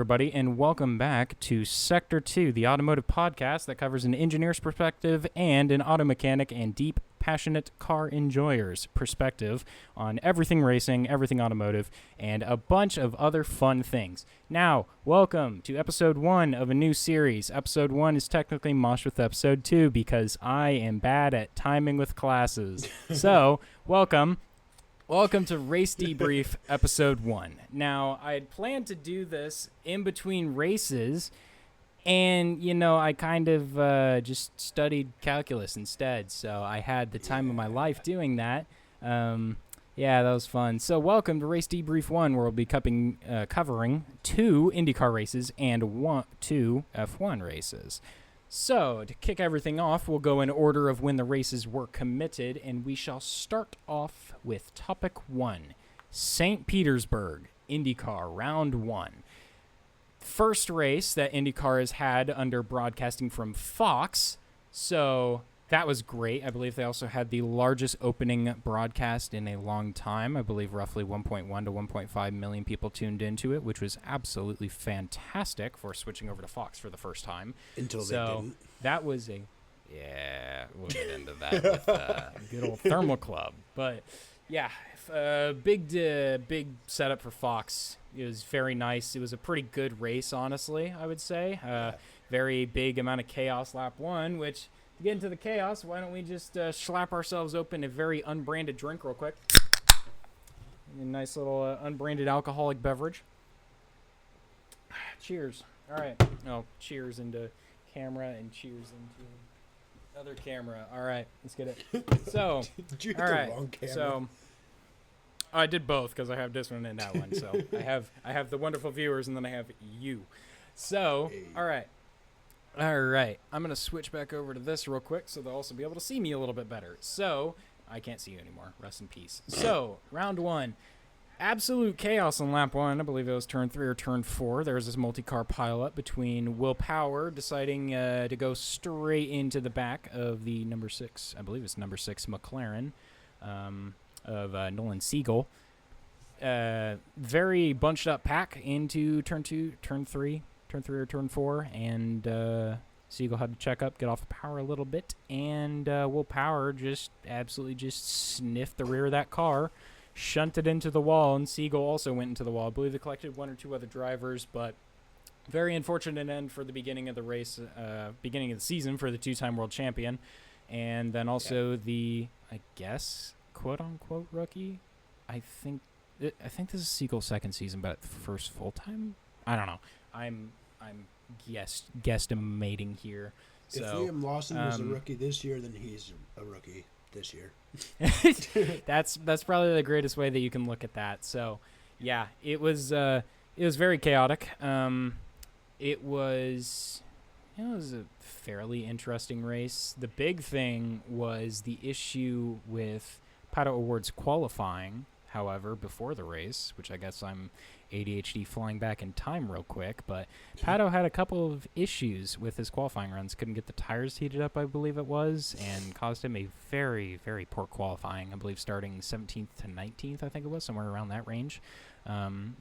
everybody, and welcome back to Sector 2, the automotive podcast that covers an engineer's perspective and an auto mechanic and deep, passionate car enjoyer's perspective on everything racing, everything automotive, and a bunch of other fun things. Now, welcome to Episode 1 of a new series. Episode 1 is technically moshed with Episode 2 because I am bad at timing with classes. So, welcome. Welcome to Race Debrief, Episode 1. Now, I had planned to do this in between races, and, I kind of just studied calculus instead, so I had the time of my life doing that. Yeah, that was fun. So, welcome to Race Debrief 1, where we'll be covering 2 IndyCar races and 2 F1 races. So, to kick everything off, we'll go in order of when the races were committed, and we shall start off with Topic 1, St. Petersburg, IndyCar, Round 1. First race that IndyCar has had under broadcasting from Fox, so that was great. I believe they also had the largest opening broadcast in a long time. I believe roughly 1.1 to 1.5 million people tuned into it, which was absolutely fantastic for switching over to Fox for the first time. Until they didn't. That was we'll get into that with good old Thermal Club. But, yeah, big setup for Fox. It was very nice. It was a pretty good race, honestly, I would say. Very big amount of chaos lap 1, which... To get into the chaos, why don't we just slap ourselves open a very unbranded drink real quick. A nice little unbranded alcoholic beverage. Cheers. All right. Oh, cheers into camera and cheers into other camera. All right, let's get it. So, did you hit all the right. wrong camera? So, I did both because I have this one and that one. So I have the wonderful viewers and then I have you. So, all right. All right, I'm going to switch back over to this real quick so they'll also be able to see me a little bit better. So, I can't see you anymore. Rest in peace. So, round 1. Absolute chaos on lap 1. I believe it was turn 3 or turn 4. There was this multi-car pileup between Will Power deciding to go straight into the back of the number 6, I believe it's number 6 McLaren of Nolan Siegel. Very bunched up pack into turn 2, turn 3 or turn 4, and Siegel had to check up, get off the power a little bit, and Will Power just absolutely just sniffed the rear of that car, shunted into the wall, and Siegel also went into the wall. I believe they collected 1 or 2 other drivers, but very unfortunate end for the beginning of the race, beginning of the season for the 2-time world champion, and then also the, I guess, quote-unquote rookie. I think this is Siegel's second season, but first full-time? I don't know. I'm guesstimating here. If Liam Lawson was a rookie this year, then he's a rookie this year. That's probably the greatest way that you can look at that. So, yeah, it was very chaotic. It was a fairly interesting race. The big thing was the issue with Pato O'Ward's qualifying. However, before the race, which I guess I'm ADHD flying back in time real quick, but Pato had a couple of issues with his qualifying runs. Couldn't get the tires heated up, I believe it was, and caused him a very, very poor qualifying. I believe starting 17th to 19th, I think it was, somewhere around that range,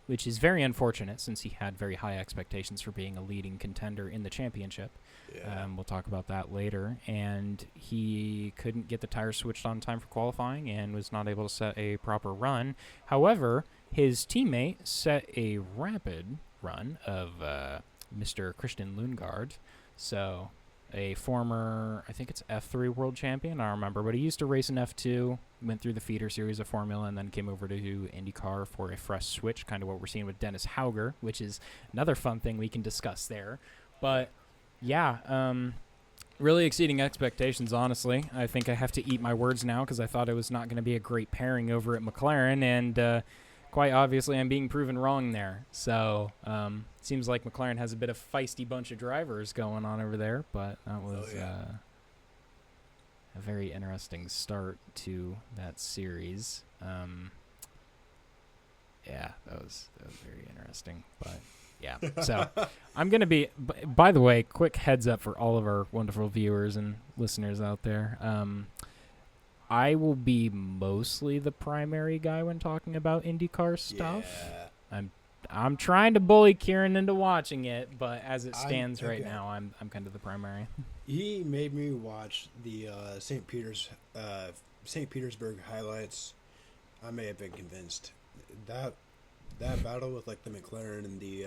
which is very unfortunate since he had very high expectations for being a leading contender in the championship. Yeah. We'll talk about that later. And he couldn't get the tires switched on time for qualifying and was not able to set a proper run. However, his teammate set a rapid run of Mr. Christian Lundgaard. So a former, I think it's F3 world champion, I don't remember, but he used to race in F2, went through the feeder series of Formula, and then came over to IndyCar for a fresh switch, kind of what we're seeing with Dennis Hauger, which is another fun thing we can discuss there. But yeah, really exceeding expectations, honestly. I think I have to eat my words now because I thought it was not going to be a great pairing over at McLaren, and quite obviously I'm being proven wrong there. So seems like McLaren has a bit of feisty bunch of drivers going on over there, but that was a very interesting start to that series. Yeah, that was very interesting, but... Yeah, so I'm going to be, by the way, quick heads up for all of our wonderful viewers and listeners out there. I will be mostly the primary guy when talking about IndyCar stuff. Yeah. I'm trying to bully Kieran into watching it, but as it stands right now, I'm kind of the primary. He made me watch the St. Petersburg highlights. I may have been convinced that battle with like the McLaren and the.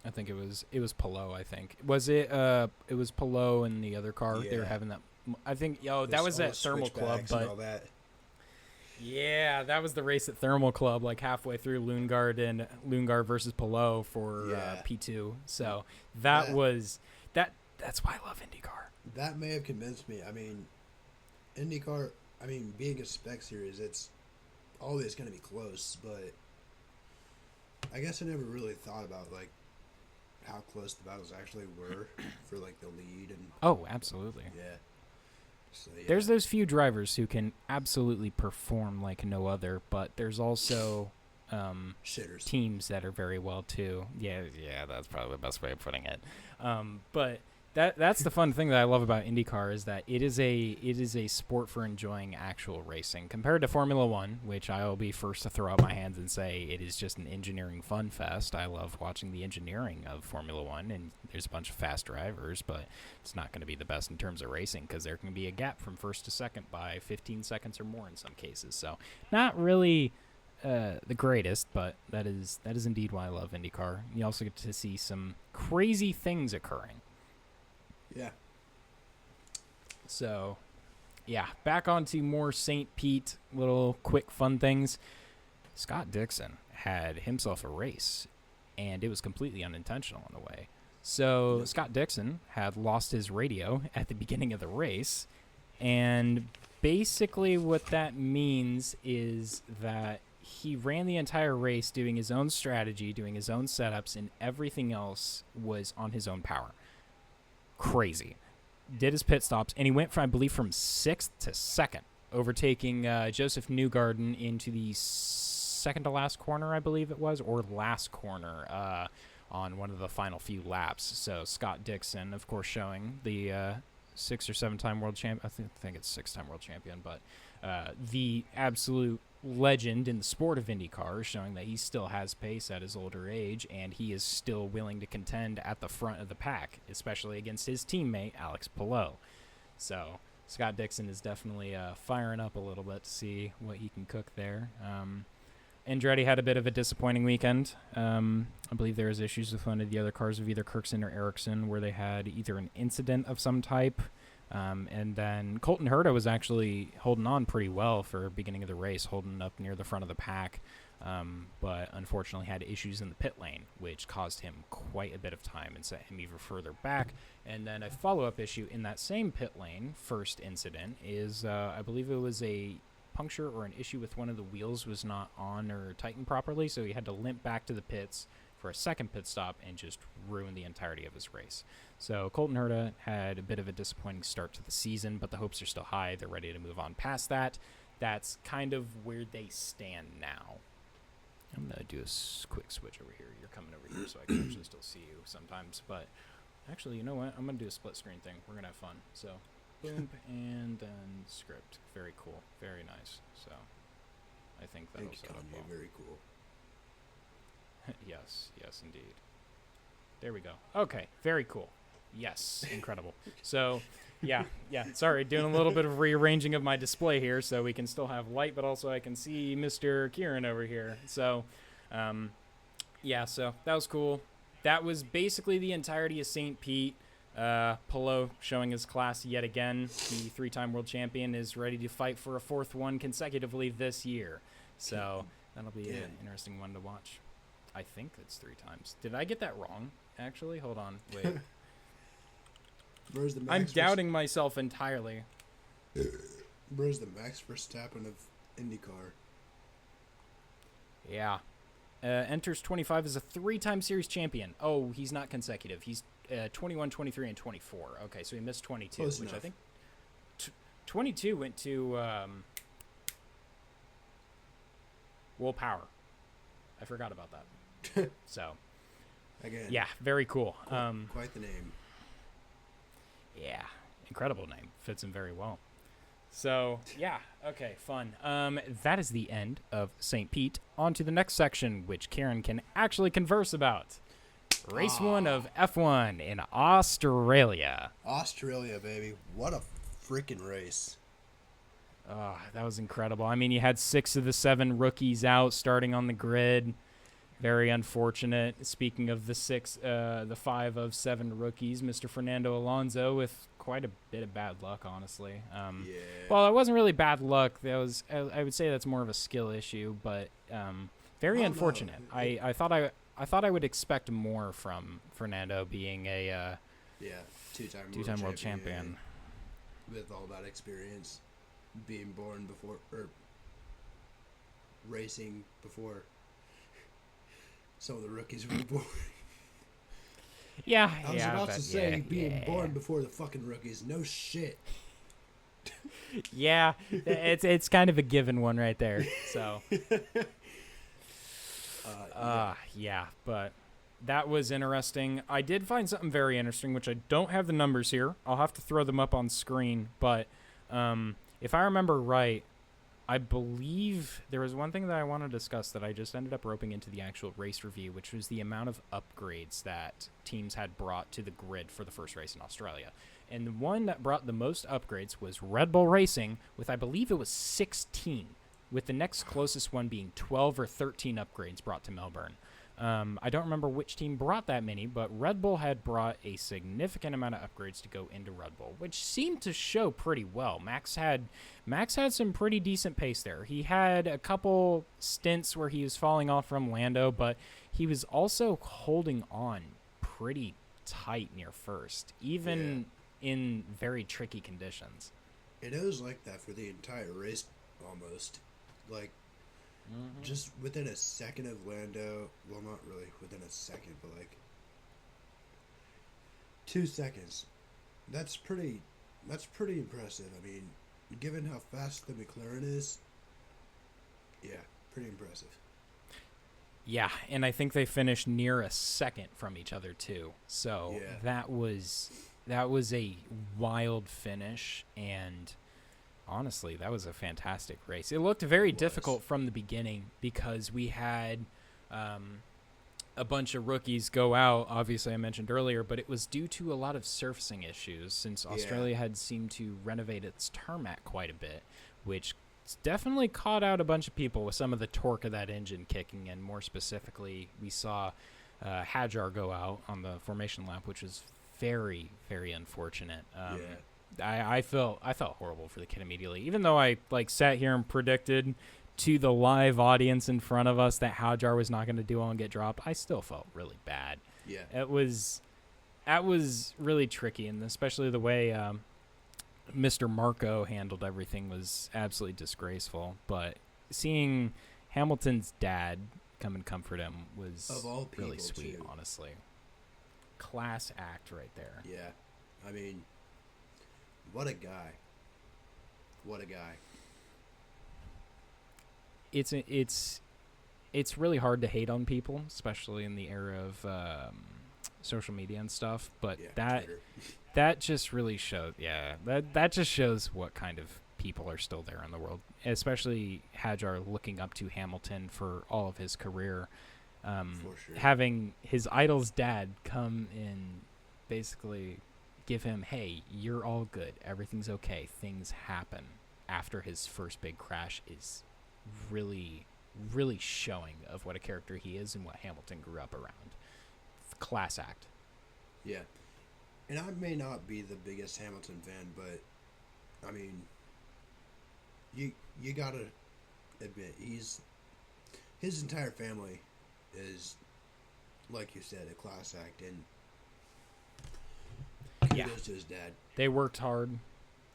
I think it was Pelot. I think was it. It was Pelot and the other car. Yeah. They were having that. I think. That was at Thermal Club, but. All that. Yeah, that was the race at Thermal Club, like halfway through Lundgaard versus Pelot for P2. So that's why I love IndyCar. That may have convinced me. I mean, IndyCar. I mean, being a spec series, it's always going to be close, but I guess I never really thought about like how close the battles actually were for like the lead and. Oh, absolutely. Yeah. So, yeah. There's those few drivers who can absolutely perform like no other, but there's also teams that are very well too. Yeah, that's probably the best way of putting it. But that's the fun thing that I love about IndyCar is that it is a sport for enjoying actual racing compared to Formula One, which I will be first to throw up my hands and say it is just an engineering fun fest. I love watching the engineering of Formula One, and there's a bunch of fast drivers, but it's not going to be the best in terms of racing because there can be a gap from first to second by 15 seconds or more in some cases. So not really the greatest, but that is indeed why I love IndyCar. You also get to see some crazy things occurring. Yeah. So, yeah, back onto more St. Pete, little quick fun things. Scott Dixon had himself a race, and it was completely unintentional in a way. So, Scott Dixon had lost his radio at the beginning of the race, and basically what that means is that he ran the entire race doing his own strategy, doing his own setups, and everything else was on his own power. Crazy. Did his pit stops, and he went from, I believe, from 6th to 2nd, overtaking Joseph Newgarden into the second to last corner, I believe it was, or last corner on one of the final few laps. So Scott Dixon, of course, showing the 6 or 7-time world champion. I think it's 6-time world champion, but the absolute legend in the sport of IndyCar, showing that he still has pace at his older age, and he is still willing to contend at the front of the pack, especially against his teammate, Alex Pelot. So Scott Dixon is definitely firing up a little bit to see what he can cook there. Andretti had a bit of a disappointing weekend. I believe there was issues with one of the other cars of either Kirkson or Ericsson where they had either an incident of some type. And then Colton Herta was actually holding on pretty well for beginning of the race, holding up near the front of the pack, but unfortunately had issues in the pit lane, which caused him quite a bit of time and set him even further back. And then a follow-up issue in that same pit lane, first incident, is I believe it was a puncture or an issue with one of the wheels was not on or tightened properly, so he had to limp back to the pits for a second pit stop and just ruin the entirety of his race. So Colton Herta had a bit of a disappointing start to the season, but the hopes are still high. They're ready to move on past that. That's kind of where they stand now. I'm going to do a quick switch over here. You're coming over here so I can actually still see you sometimes. But actually, you know what? I'm going to do a split screen thing. We're going to have fun. So boom, and then script. Very cool. Very nice. So I think that'll set up well. Very cool. Yes, indeed. There we go. Okay, very cool. Yes, incredible. So, yeah. Sorry, doing a little bit of rearranging of my display here so we can still have light, but also I can see Mr. Kieran over here. So, so that was cool. That was basically the entirety of St. Pete. Pelot showing his class yet again. The 3-time world champion is ready to fight for a 4th one consecutively this year. So, that'll be an interesting one to watch. I think it's 3 times. Did I get that wrong? Actually, hold on. Wait. I'm doubting myself entirely. Bro's the Max Verstappen of IndyCar. Yeah. Enters 25 as a 3-time series champion. Oh, he's not consecutive. He's 21, 23, and 24. Okay, so he missed 22, Close which enough. I think 22 went to Will Power. I forgot about that. So, again, yeah, very cool. Quite the name. Yeah, incredible name. Fits him very well. So, yeah. Okay, fun. That is the end of St. Pete. On to the next section, which Karen can actually converse about. Race 1 of F1 in Australia. Australia, baby. What a freaking race. Oh, that was incredible. I mean, you had 6 of the 7 rookies out starting on the grid. Very unfortunate. Speaking of the 5 of 7 rookies, Mr. Fernando Alonso with quite a bit of bad luck, honestly. Yeah. Well, it wasn't really bad luck. I would say that's more of a skill issue, but very unfortunate. No. I thought I would expect more from Fernando being a two-time world champion with all that experience, being born before or racing before some of the rookies were born. Yeah, I was about to say being born before the fucking rookies. No shit. Yeah, it's kind of a given one right there. So, yeah, but that was interesting. I did find something very interesting, which I don't have the numbers here. I'll have to throw them up on screen. But if I remember right, I believe there was one thing that I want to discuss that I just ended up roping into the actual race review, which was the amount of upgrades that teams had brought to the grid for the first race in Australia. And the one that brought the most upgrades was Red Bull Racing, with I believe it was 16, with the next closest one being 12 or 13 upgrades brought to Melbourne. I don't remember which team brought that many, but Red Bull had brought a significant amount of upgrades to go into Red Bull, which seemed to show pretty well. Max had some pretty decent pace there. He had a couple stints where he was falling off from Lando, but he was also holding on pretty tight near first, even in very tricky conditions. And it was like that for the entire race, almost. Like, just within a second of Lando, well, not really within a second, but like 2 seconds. That's pretty impressive. I mean, given how fast the McLaren is, yeah, pretty impressive. Yeah, and I think they finished near a second from each other too. So that was a wild finish, and honestly, that was a fantastic race. It looked very difficult from the beginning because we had a bunch of rookies go out, obviously I mentioned earlier, but it was due to a lot of surfacing issues since Australia had seemed to renovate its tarmac quite a bit, which definitely caught out a bunch of people with some of the torque of that engine kicking in. More specifically, we saw Hadjar go out on the formation lap, which was very, very unfortunate. I felt horrible for the kid immediately, even though I sat here and predicted to the live audience in front of us that Hadjar was not going to do well and get dropped. I still felt really bad. Yeah, that was really tricky, and especially the way Mr. Marco handled everything was absolutely disgraceful. But seeing Hamilton's dad come and comfort him was of all people, really sweet, too. Honestly. Class act right there. Yeah, I mean, what a guy. What a guy. It's really hard to hate on people, especially in the era of social media and stuff. But that just really showed. Yeah, that just shows what kind of people are still there in the world, especially Hadjar looking up to Hamilton for all of his career. For sure. Having his idol's dad come and basically give him, hey, you're all good, everything's okay, things happen after his first big crash is really, really showing of what a character he is and what Hamilton grew up around. Class act. Yeah. And I may not be the biggest Hamilton fan, but I mean, you gotta admit, his entire family is, like you said, a class act, and kudos to his dad. They worked hard.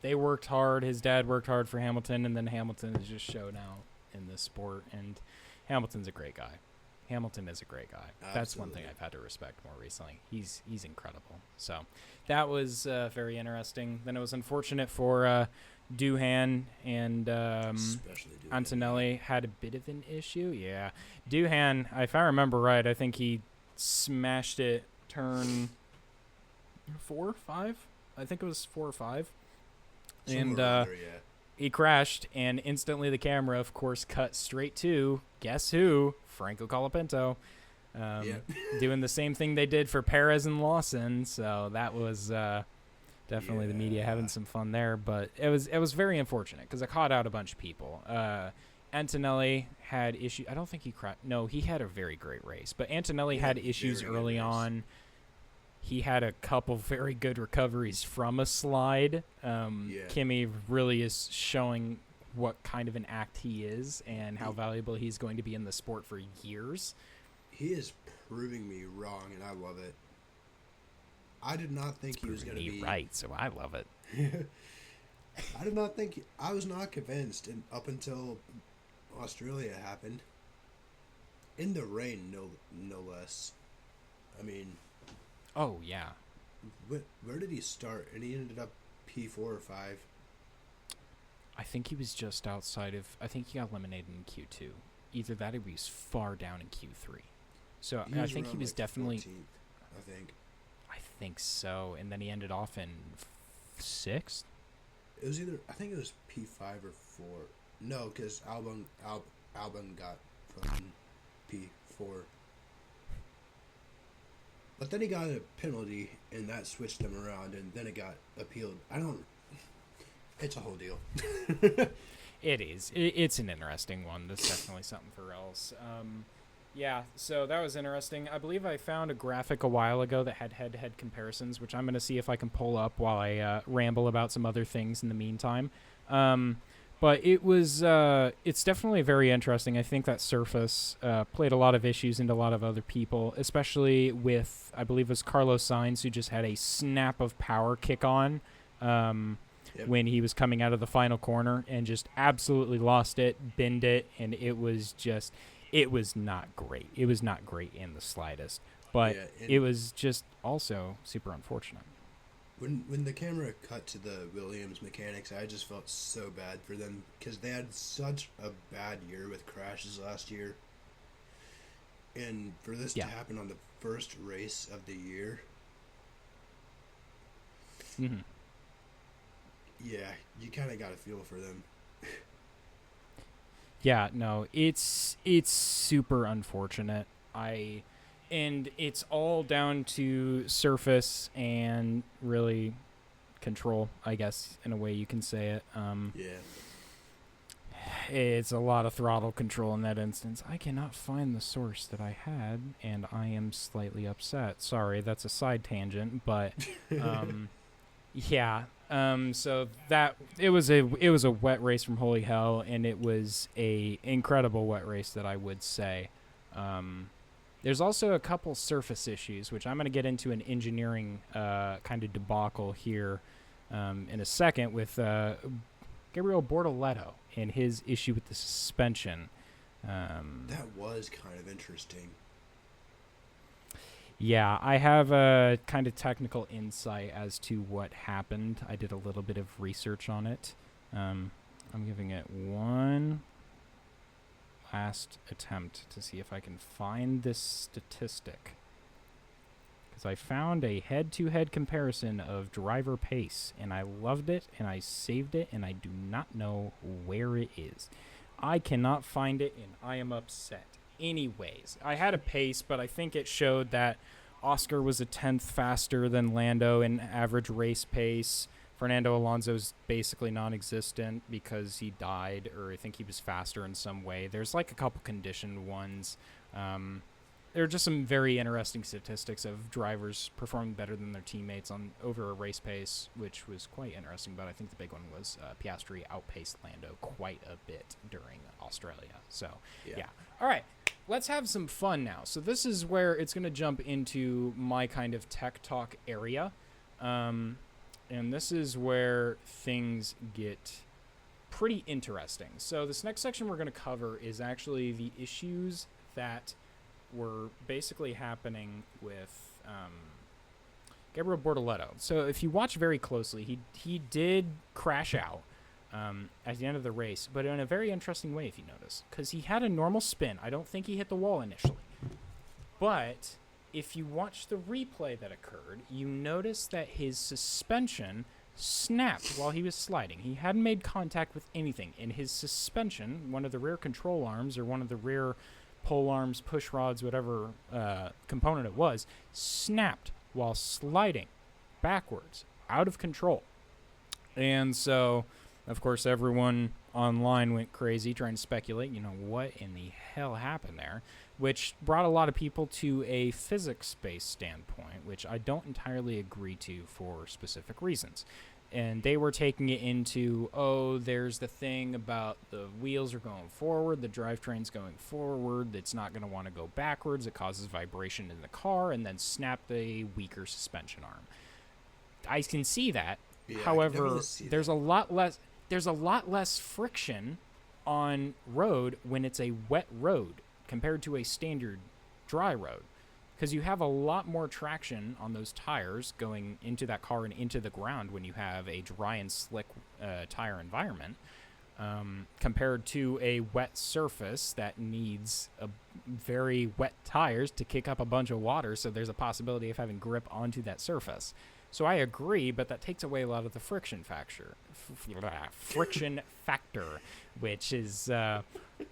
His dad worked hard for Hamilton, and then Hamilton has just shown out in this sport, and Hamilton's a great guy. Hamilton is a great guy. Absolutely. That's one thing I've had to respect more recently. He's incredible. So that was very interesting. Then it was unfortunate for Doohan and Antonelli had a bit of an issue. Yeah, Doohan, if I remember right, I think he smashed it turn 4 or 5. I think it was 4 or 5. Somewhere he crashed, and instantly the camera, of course, cut straight to, guess who? Franco Colapinto. Doing the same thing they did for Perez and Lawson. So that was definitely the media having some fun there. But it was very unfortunate because I caught out a bunch of people. Antonelli had issues. I don't think he crashed. No, he had a very great race. But Antonelli had issues early on. He had a couple very good recoveries from a slide. Kimi really is showing what kind of an act he is and how valuable he's going to be in the sport for years. He is proving me wrong, and I love it. I did not think he was going to be right, so I love it. I did not think I was not convinced, and up until Australia happened, in the rain, no less. I mean, oh yeah. Where did he start? And he ended up P4 or 5. I think he was just outside of. I think he got eliminated in Q2. Either that or he was far down in Q3. So I think he was definitely 14th, I think so, and then he ended off in 6th. It was either, I think it was P5 or 4. No, because Albon got from P4. But then he got a penalty, and that switched him around, and then it got appealed. It's a whole deal. It is. It's an interesting one. That's definitely something for else. Yeah, so that was interesting. I believe I found a graphic a while ago that had head-to-head comparisons, which I'm going to see if I can pull up while I ramble about some other things in the meantime. But it's definitely very interesting. I think that surface played a lot of issues into a lot of other people, especially with, I believe it was Carlos Sainz, who just had a snap of power kick on when he was coming out of the final corner and just absolutely lost it, binned it, and it was not great. It was not great in the slightest, but it was just also super unfortunate. When the camera cut to the Williams mechanics, I just felt so bad for them because they had such a bad year with crashes last year. And for this to happen on the first race of the year, you kind of got to feel for them. Yeah, no, it's super unfortunate. And it's all down to surface and really control, I guess, in a way you can say it. It's a lot of throttle control in that instance. I cannot find the source that I had, and I am slightly upset. Sorry, that's a side tangent, but so that it was a wet race from holy hell, and it was a incredible wet race that I would say. There's also a couple surface issues, which I'm going to get into an engineering kind of debacle here in a second with Gabriel Bortoleto and his issue with the suspension. That was kind of interesting. Yeah, I have a kind of technical insight as to what happened. I did a little bit of research on it. I'm giving it one last attempt to see if I can find this statistic, because I found a head-to-head comparison of driver pace, and I loved it, and I saved it, and I do not know where it is. I cannot find it, and I am upset. Anyways, I had a pace, but I think it showed that Oscar was a 10th faster than Lando in average race pace. Fernando Alonso's basically non-existent because he died, or I think he was faster in some way. There's like a couple conditioned ones. There are just some very interesting statistics of drivers performing better than their teammates over a race pace, which was quite interesting. But I think the big one was Piastri outpaced Lando quite a bit during Australia. So, yeah. All right, let's have some fun now. So this is where it's going to jump into my kind of tech talk area. And this is where things get pretty interesting. So this next section we're going to cover is actually the issues that were basically happening with Gabriel Bortoleto. So if you watch very closely, he did crash out at the end of the race, but in a very interesting way, if you notice, because he had a normal spin. I don't think he hit the wall initially. But if you watch the replay that occurred, you notice that his suspension snapped while he was sliding. He hadn't made contact with anything, and his suspension, one of the rear control arms or one of the rear pole arms, push rods, whatever component it was, snapped while sliding backwards, out of control. And so, of course, everyone online went crazy trying to speculate, what in the hell happened there, which brought a lot of people to a physics-based standpoint, which I don't entirely agree to for specific reasons. And they were taking it into, there's the thing about the wheels are going forward, the drivetrain's going forward, it's not going to want to go backwards, it causes vibration in the car, and then snap the weaker suspension arm. I can see that. Yeah, however, there's that. a lot less friction on road when it's a wet road compared to a standard dry road, because you have a lot more traction on those tires going into that car and into the ground when you have a dry and slick tire environment, compared to a wet surface that needs a very wet tires to kick up a bunch of water, so there's a possibility of having grip onto that surface. So I agree, but that takes away a lot of the friction factor, which is a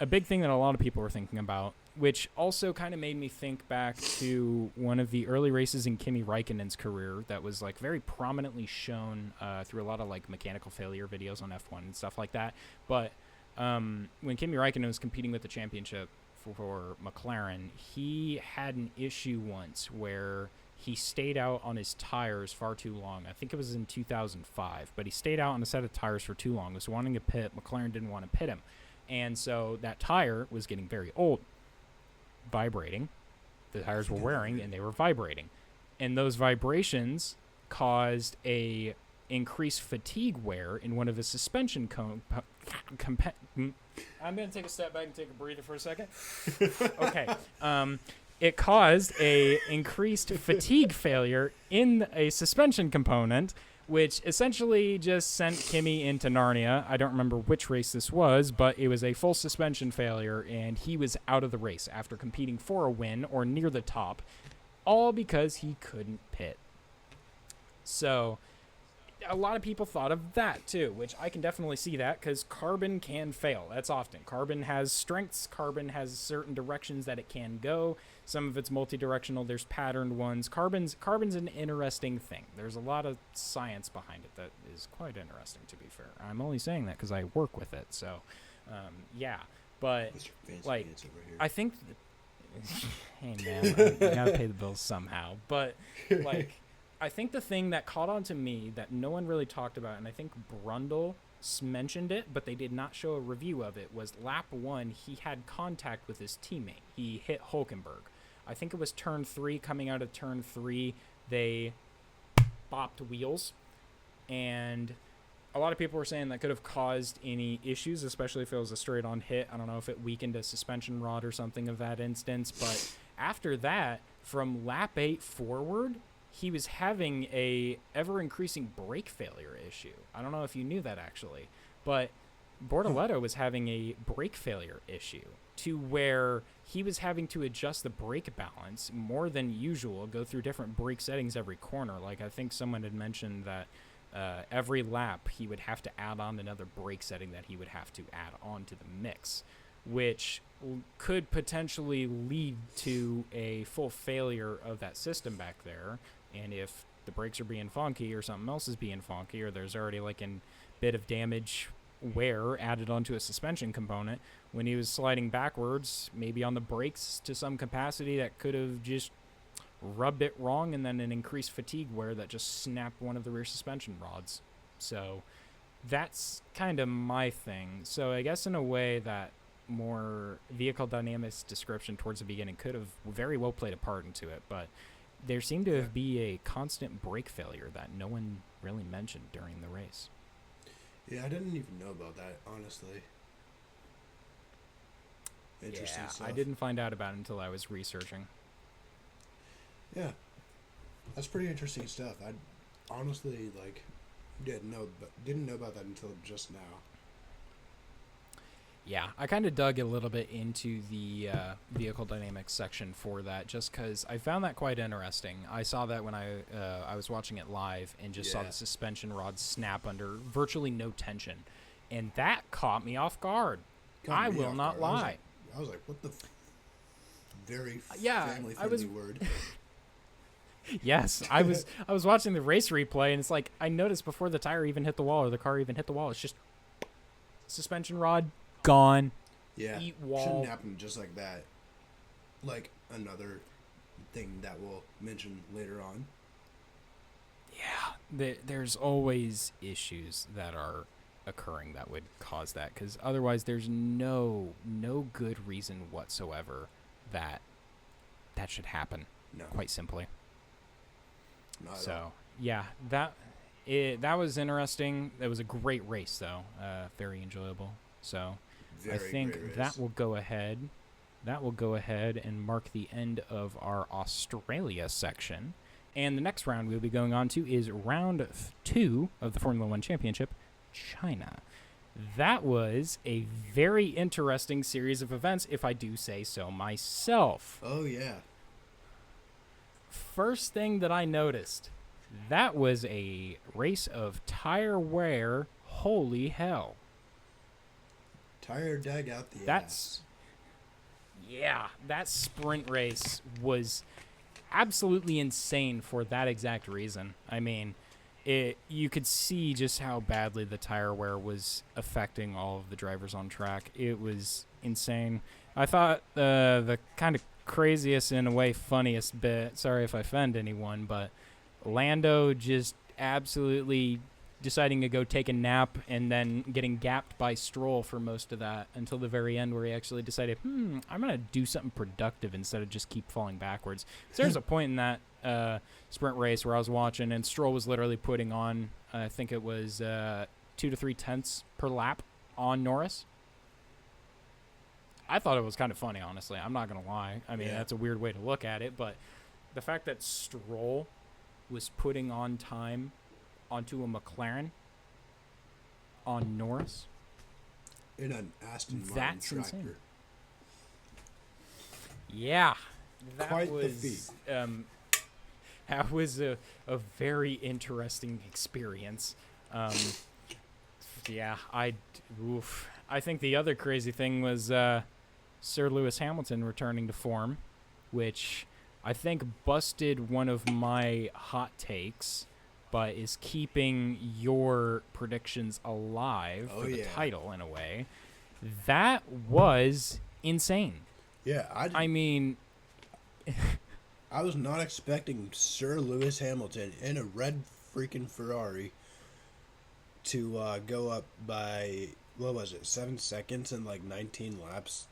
big thing that a lot of people were thinking about, which also kind of made me think back to one of the early races in Kimi Räikkönen's career that was like very prominently shown through a lot of like mechanical failure videos on F1 and stuff like that. But when Kimi Räikkönen was competing with the championship for McLaren, he had an issue once where he stayed out on his tires far too long. I think it was in 2005, but he stayed out on a set of tires for too long. Was wanting to pit. McLaren didn't want to pit him. And so that tire was getting very old, vibrating. The tires were wearing and they were vibrating. And those vibrations caused a increased fatigue wear in one of his suspension I'm going to take a step back and take a breather for a second. Okay. It caused a increased fatigue failure in a suspension component, which essentially just sent Kimi into Narnia. I don't remember which race this was, but it was a full suspension failure, and he was out of the race after competing for a win or near the top, all because he couldn't pit. So a lot of people thought of that too, which I can definitely see that, because carbon can fail. That's often. Carbon has strengths. Carbon has certain directions that it can go. Some of it's multi-directional. There's patterned ones. Carbon's an interesting thing. There's a lot of science behind it that is quite interesting, to be fair. I'm only saying that because I work with it. So, yeah. But, like, I think... hey, man, I gotta pay the bills somehow. But, like... I think the thing that caught on to me that no one really talked about, and I think Brundle mentioned it, but they did not show a review of it, was lap 1, he had contact with his teammate. He hit Hülkenberg. I think it was turn 3. Coming out of turn 3, they bopped wheels. And a lot of people were saying that could have caused any issues, especially if it was a straight-on hit. I don't know if it weakened a suspension rod or something of that instance. But after that, from lap 8 forward... he was having a ever-increasing brake failure issue. I don't know if you knew that, actually. But Bortoleto was having a brake failure issue to where he was having to adjust the brake balance more than usual, go through different brake settings every corner. Like, I think someone had mentioned that every lap he would have to add on another brake setting that he would have to add on to the mix, which could potentially lead to a full failure of that system back there. And if the brakes are being funky or something else is being funky, or there's already like a bit of damage wear added onto a suspension component, when he was sliding backwards, maybe on the brakes to some capacity, that could have just rubbed it wrong, and then an increased fatigue wear that just snapped one of the rear suspension rods. So that's kind of my thing. So I guess in a way that more vehicle dynamics description towards the beginning could have very well played a part into it, but there seemed to be a constant brake failure that no one really mentioned during the race. Yeah, I didn't even know about that, honestly. Interesting stuff. I didn't find out about it until I was researching. Yeah, that's pretty interesting stuff. I honestly didn't know about that until just now. Yeah, I kind of dug a little bit into the vehicle dynamics section for that, just because I found that quite interesting. I saw that when I was watching it live and just saw the suspension rod snap under virtually no tension, and that caught me off guard. I will not lie. I was like, what the very I family-friendly word. Yes, I was watching the race replay, and it's like I noticed before the tire even hit the wall or the car even hit the wall, it's just suspension rod gone. Yeah, Eat wall. Shouldn't happen just like that. Like another thing that we'll mention later on. Yeah, there's always issues that are occurring that would cause that, because otherwise there's no good reason whatsoever that should happen. No, quite simply. Not at all. So yeah, that was interesting. It was a great race though, very enjoyable. So I think that will go ahead. That will go ahead and mark the end of our Australia section. And the next round we'll be going on to is round 2 of the Formula One Championship, China. That was a very interesting series of events, if I do say so myself. Oh, yeah. First thing that I noticed, that was a race of tire wear. Holy hell. Tire dug out the ass. Yeah, that sprint race was absolutely insane for that exact reason. I mean, you could see just how badly the tire wear was affecting all of the drivers on track. It was insane. I thought the kind of craziest, in a way funniest bit, sorry if I offend anyone, but Lando just absolutely deciding to go take a nap and then getting gapped by Stroll for most of that until the very end, where he actually decided, I'm going to do something productive instead of just keep falling backwards. So there's a point in that sprint race where I was watching and Stroll was literally putting on, I think it was 2 to 3 tenths per lap on Norris. I thought it was kind of funny, honestly. I'm not going to lie. I mean, that's a weird way to look at it, but the fact that Stroll was putting on time onto a McLaren on Norris in an Aston Martin that's tractor. Insane. Yeah, that Quite was the feat. That was a very interesting experience. Yeah, I think the other crazy thing was Sir Lewis Hamilton returning to form, which I think busted one of my hot takes, but is keeping your predictions alive for the title in a way. That was insane. Yeah, I mean, I was not expecting Sir Lewis Hamilton in a red freaking Ferrari to go up by, what was it, 7 seconds in like 19 laps.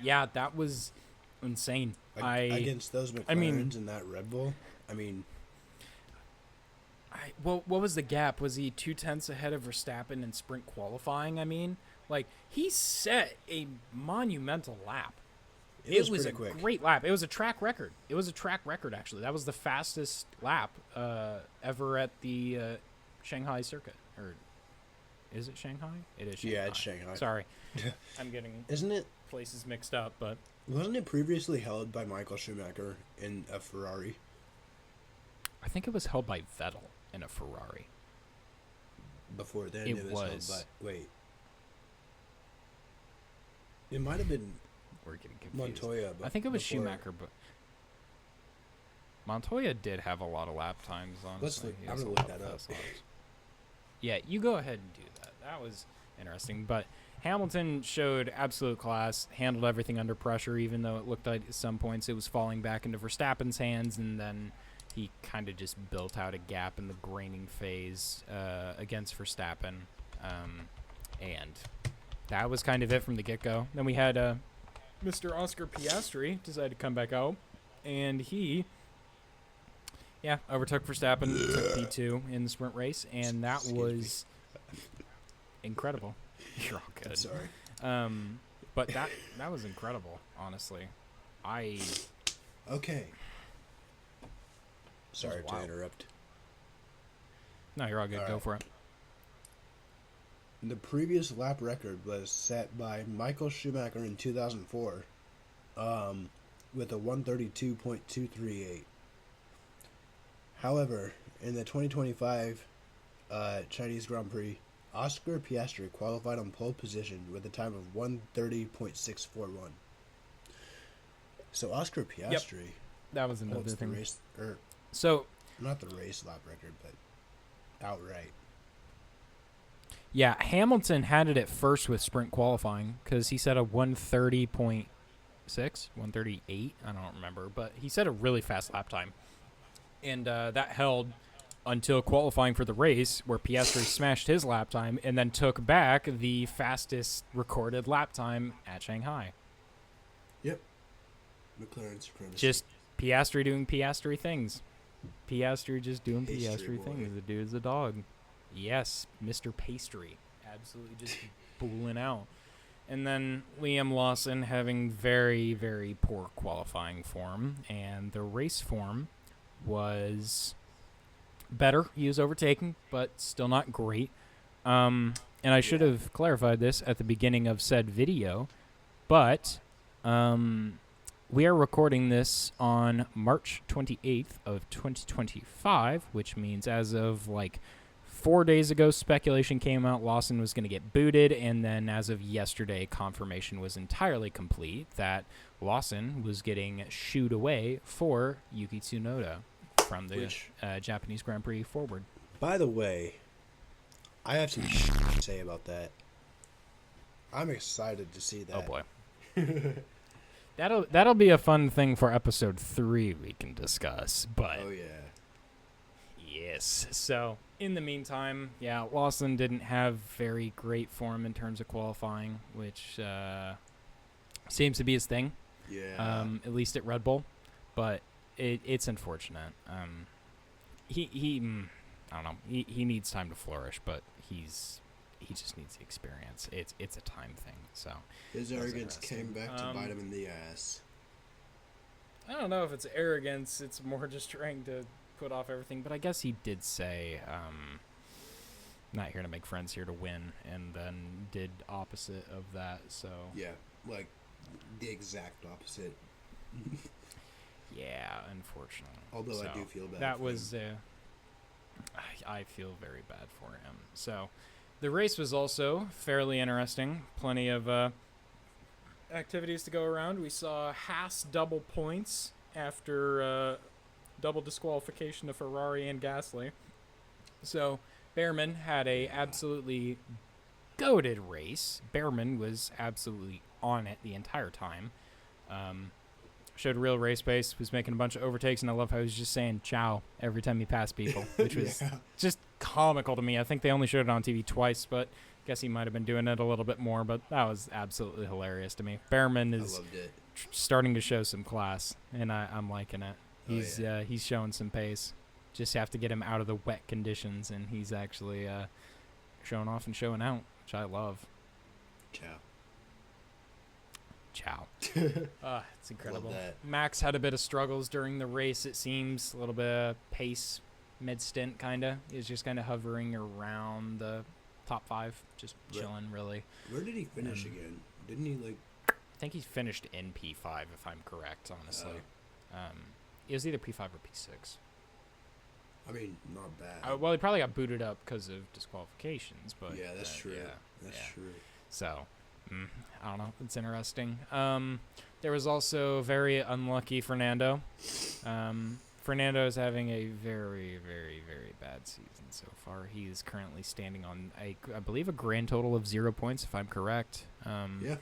Yeah, that was insane. Against those McLarens and that Red Bull. I mean, what was the gap? Was he 2 tenths ahead of Verstappen in sprint qualifying? I mean, like, he set a monumental lap. It was a quick. Great lap. It was a track record. Actually. That was the fastest lap ever at the Shanghai circuit. Or is it Shanghai? It is Shanghai. Yeah, it's Shanghai. Sorry. I'm getting Isn't it places mixed up, but wasn't it previously held by Michael Schumacher in a Ferrari? I think it was held by Vettel in a Ferrari. Before then it was held by, wait. It might have been We're getting confused. Montoya. I think it was Schumacher, but Montoya did have a lot of lap times, honestly. I'm going to look that up. Yeah, you go ahead and do that. That was interesting. But Hamilton showed absolute class, handled everything under pressure, even though it looked like at some points it was falling back into Verstappen's hands, and then he kind of just built out a gap in the graining phase against Verstappen. And that was kind of it from the get-go. Then we had Mr. Oscar Piastri decide to come back out, and he overtook Verstappen, took P2 in the sprint race, and that was incredible. You're all good. I'm sorry. But that was incredible, honestly. Okay. Sorry to interrupt. No, you're all good. Go for it. The previous lap record was set by Michael Schumacher in 2004 with a 132.238. However, in the 2025 Chinese Grand Prix, Oscar Piastri qualified on pole position with a time of 130.641. So Oscar Piastri that was another holds the thing. race, or So not the race lap record, but outright. yeah, Hamilton had it at first with sprint qualifying because he set a 130.6, 138. I don't remember, but he set a really fast lap time, and that held until qualifying for the race, where Piastri smashed his lap time and then took back the fastest recorded lap time at Shanghai. Yep. McLaren supremacy. Just Piastri doing Piastri things. Piastri just doing Pastry Piastri boy. things. The dude's a dog. Yes, Mr. Pastry. Absolutely just booling out. And then Liam Lawson having very, very poor qualifying form. And the race form was better. He was overtaken, but still not great. And I should have clarified this at the beginning of said video, but we are recording this on March 28th of 2025, which means as of like 4 days ago, speculation came out Lawson was going to get booted, and then as of yesterday, confirmation was entirely complete that Lawson was getting shooed away for Yuki Tsunoda from the Japanese Grand Prix forward. By the way, I have some to say about that. I'm excited to see that. Oh boy. That'll be a fun thing for episode 3 we can discuss. But Oh, yeah. yes. So in the meantime, yeah, Lawson didn't have very great form in terms of qualifying, which seems to be his thing. Yeah. At least at Red Bull. But it's unfortunate. He I don't know. He needs time to flourish, but he just needs the experience. It's a time thing. So His that's arrogance interesting. came back to bite him in the ass. I don't know if it's arrogance. It's more just trying to put off everything. But I guess he did say, not here to make friends, here to win, and then did opposite of that. So Yeah, like the exact opposite. yeah, unfortunately. Although So I do feel bad. that for was him. I feel very bad for him. So the race was also fairly interesting. Plenty of activities to go around. We saw Haas double points after double disqualification of Ferrari and Gasly. So Behrman had a absolutely goated race. Behrman was absolutely on it the entire time. Showed real race pace, was making a bunch of overtakes, and I love how he was just saying ciao every time he passed people, which was just comical to me. I think they only showed it on TV twice, but I guess he might have been doing it a little bit more, but that was absolutely hilarious to me. Behrman I is loved it. starting to show some class, and I'm liking it. Oh, He's showing some pace. Just have to get him out of the wet conditions, and he's actually showing off and showing out, which I love. Ciao. Ciao. It's incredible. Love that. Max had a bit of struggles during the race, it seems. A little bit of pace mid-stint, kind of. He was just kind of hovering around the top 5, just chilling, really. Where did he finish again? Didn't he, like... I think he finished in P5, if I'm correct, honestly. It was either P5 or P6. I mean, not bad. Well, he probably got booted up because of disqualifications, but... Yeah, that's true. Yeah, That's yeah. true. So, I don't know. It's interesting. There was also very unlucky Fernando. Fernando is having a very, very, very bad season so far. He is currently standing on, I believe, a grand total of 0 points, if I'm correct. Yeah.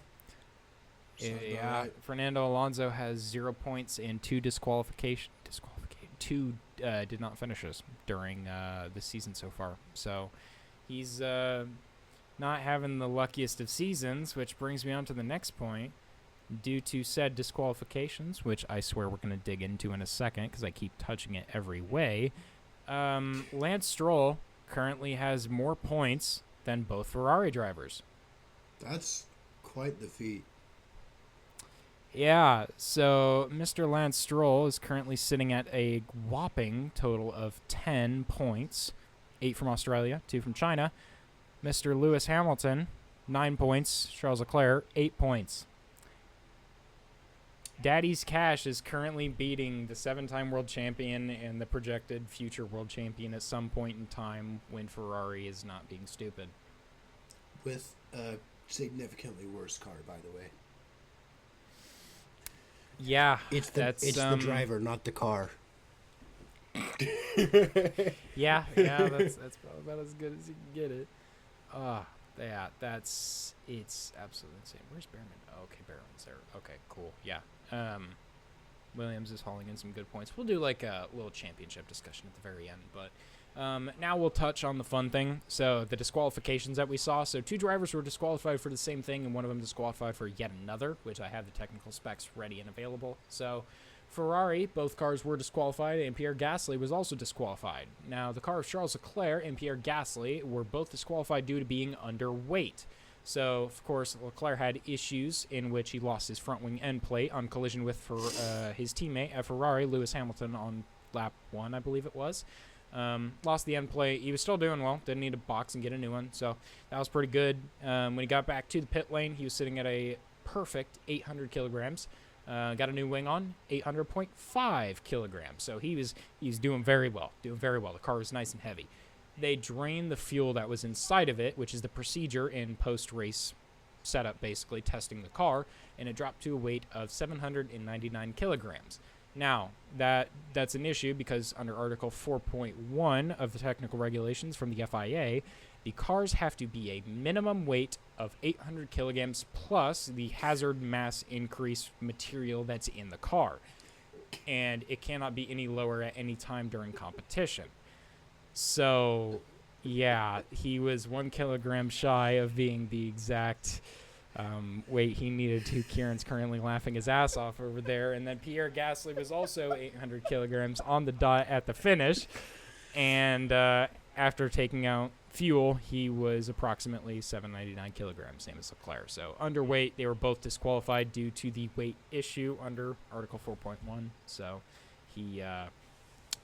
Sounds about Yeah. right. Fernando Alonso has 0 points and 2 disqualification. Two did not finishes during the season so far. So he's not having the luckiest of seasons, which brings me on to the next point. Due to said disqualifications, which I swear we're going to dig into in a second because I keep touching it every way, Lance Stroll currently has more points than both Ferrari drivers. That's quite the feat. Yeah, so Mr. Lance Stroll is currently sitting at a whopping total of 10 points, 8 from Australia, 2 from China. Mr. Lewis Hamilton, 9 points. Charles Leclerc, 8 points. Daddy's Cash is currently beating the 7-time world champion and the projected future world champion at some point in time when Ferrari is not being stupid. With a significantly worse car, by the way. Yeah, It's the driver, not the car. yeah, that's probably about as good as you can get it. Yeah, it's absolutely insane. Where's Behrman? Oh, okay, Behrman's there. Okay, cool. Yeah. Williams is hauling in some good points. We'll do like a little championship discussion at the very end, but now we'll touch on the fun thing. So the disqualifications that we saw. So 2 drivers were disqualified for the same thing, and one of them disqualified for yet another, which I have the technical specs ready and available. So Ferrari, both cars were disqualified, and Pierre Gasly was also disqualified. Now, the car of Charles Leclerc and Pierre Gasly were both disqualified due to being underweight. So, of course, Leclerc had issues in which he lost his front wing end plate on collision with his teammate at Ferrari, Lewis Hamilton, on lap 1, I believe it was. Lost the end plate. He was still doing well. Didn't need to box and get a new one. So that was pretty good. When he got back to the pit lane, he was sitting at a perfect 800 kilograms. Got a new wing on, 800.5 kilograms. So he's doing very well. The car was nice and heavy. They drained the fuel that was inside of it, which is the procedure in post-race setup, basically testing the car, and it dropped to a weight of 799 kilograms. Now, that's an issue because under Article 4.1 of the technical regulations from the FIA, the cars have to be a minimum weight of 800 kilograms plus the hazard mass increase material that's in the car. And it cannot be any lower at any time during competition. So, yeah, he was 1 kilogram shy of being the exact weight he needed to. Kieran's currently laughing his ass off over there. And then Pierre Gasly was also 800 kilograms on the dot at the finish. And after taking out fuel, he was approximately 799 kilograms, same as Leclerc. So underweight, they were both disqualified due to the weight issue under Article 4.1. So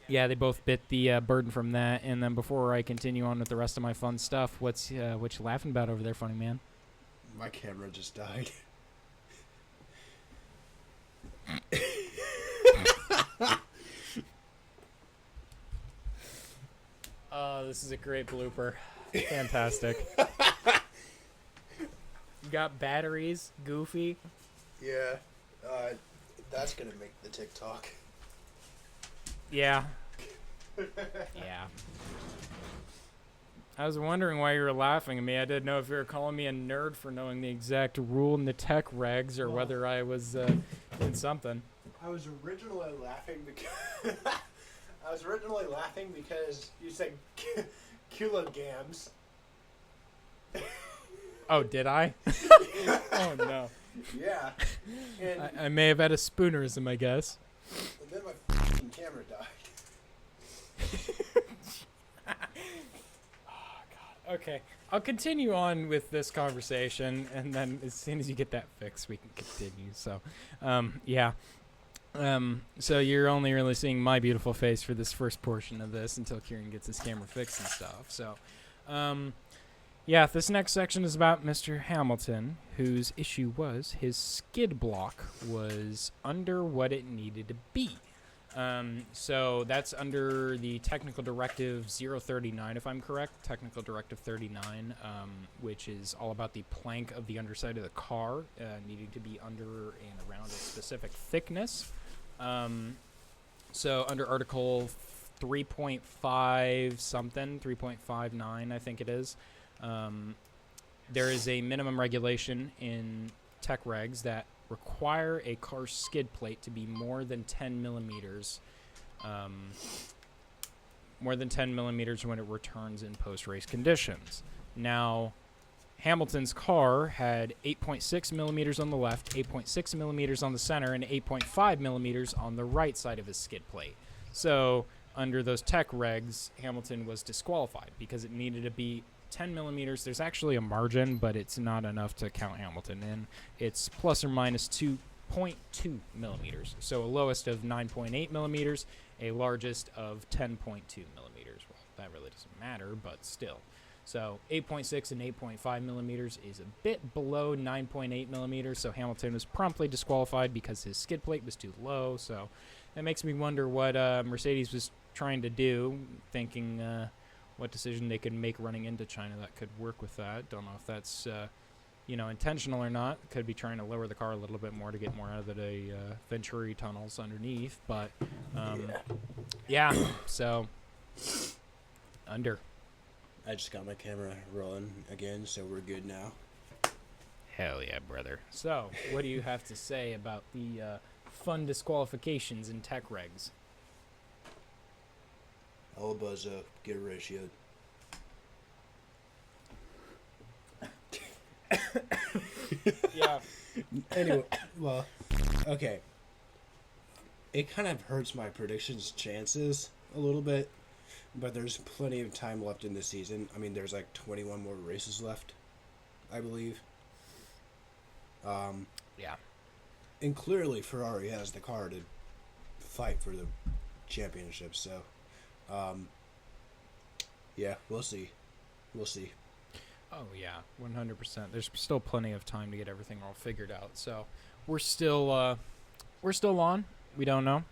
they both bit the burden from that. And then before I continue on with the rest of my fun stuff, what you laughing about over there, funny man? My camera just died. Oh, this is a great blooper. Fantastic. You got batteries, Goofy. Yeah, that's gonna make the TikTok. Yeah. Yeah. I was wondering why you were laughing at me. I didn't know if you were calling me a nerd for knowing the exact rule in the tech regs or whether I was doing something. I was originally laughing because you said kilograms. Oh, did I? Oh no. Yeah. And I may have had a spoonerism, I guess. And then my f***ing camera died. Okay, I'll continue on with this conversation, and then as soon as you get that fixed, we can continue. So, yeah. So you're only really seeing my beautiful face for this first portion of this until Kieran gets his camera fixed and stuff. So, yeah, this next section is about Mr. Hamilton, whose issue was his skid block was under what it needed to be. So that's under the Technical Directive 039, if I'm correct, Technical Directive 39, which is all about the plank of the underside of the car needing to be under and around a specific thickness. So under Article 3.5 something, 3.59, I think it is, there is a minimum regulation in tech regs that require a car's skid plate to be more than 10 millimeters when it returns in post-race conditions. Now, Hamilton's car had 8.6 millimeters on the left, 8.6 millimeters on the center, and 8.5 millimeters on the right side of his skid plate. So, under those tech regs, Hamilton was disqualified because it needed to be 10 millimeters. There's actually a margin, but it's not enough to count Hamilton in. It's plus or minus 2.2 millimeters. So a lowest of 9.8 millimeters, a largest of 10.2 millimeters. Well, that really doesn't matter, but still. So 8.6 and 8.5 millimeters is a bit below 9.8 millimeters. So Hamilton was promptly disqualified because his skid plate was too low. So that makes me wonder what Mercedes was trying to do, thinking what decision they could make running into China that could work with that. Don't know if that's intentional or not. Could be trying to lower the car a little bit more to get more out of the Venturi tunnels underneath. But yeah, so under. I just got my camera rolling again, so we're good now. Hell yeah, brother. So, what do you have to say about the fun disqualifications in tech regs? All buzz up, get ratioed. Yeah. Anyway, well, okay. It kind of hurts my predictions chances a little bit, but there's plenty of time left in the season. I mean, there's like 21 more races left, I believe. Yeah. And clearly Ferrari has the car to fight for the championship, so yeah, we'll see. We'll see. Oh yeah, 100%. There's still plenty of time to get everything all figured out. So we're still on. We don't know.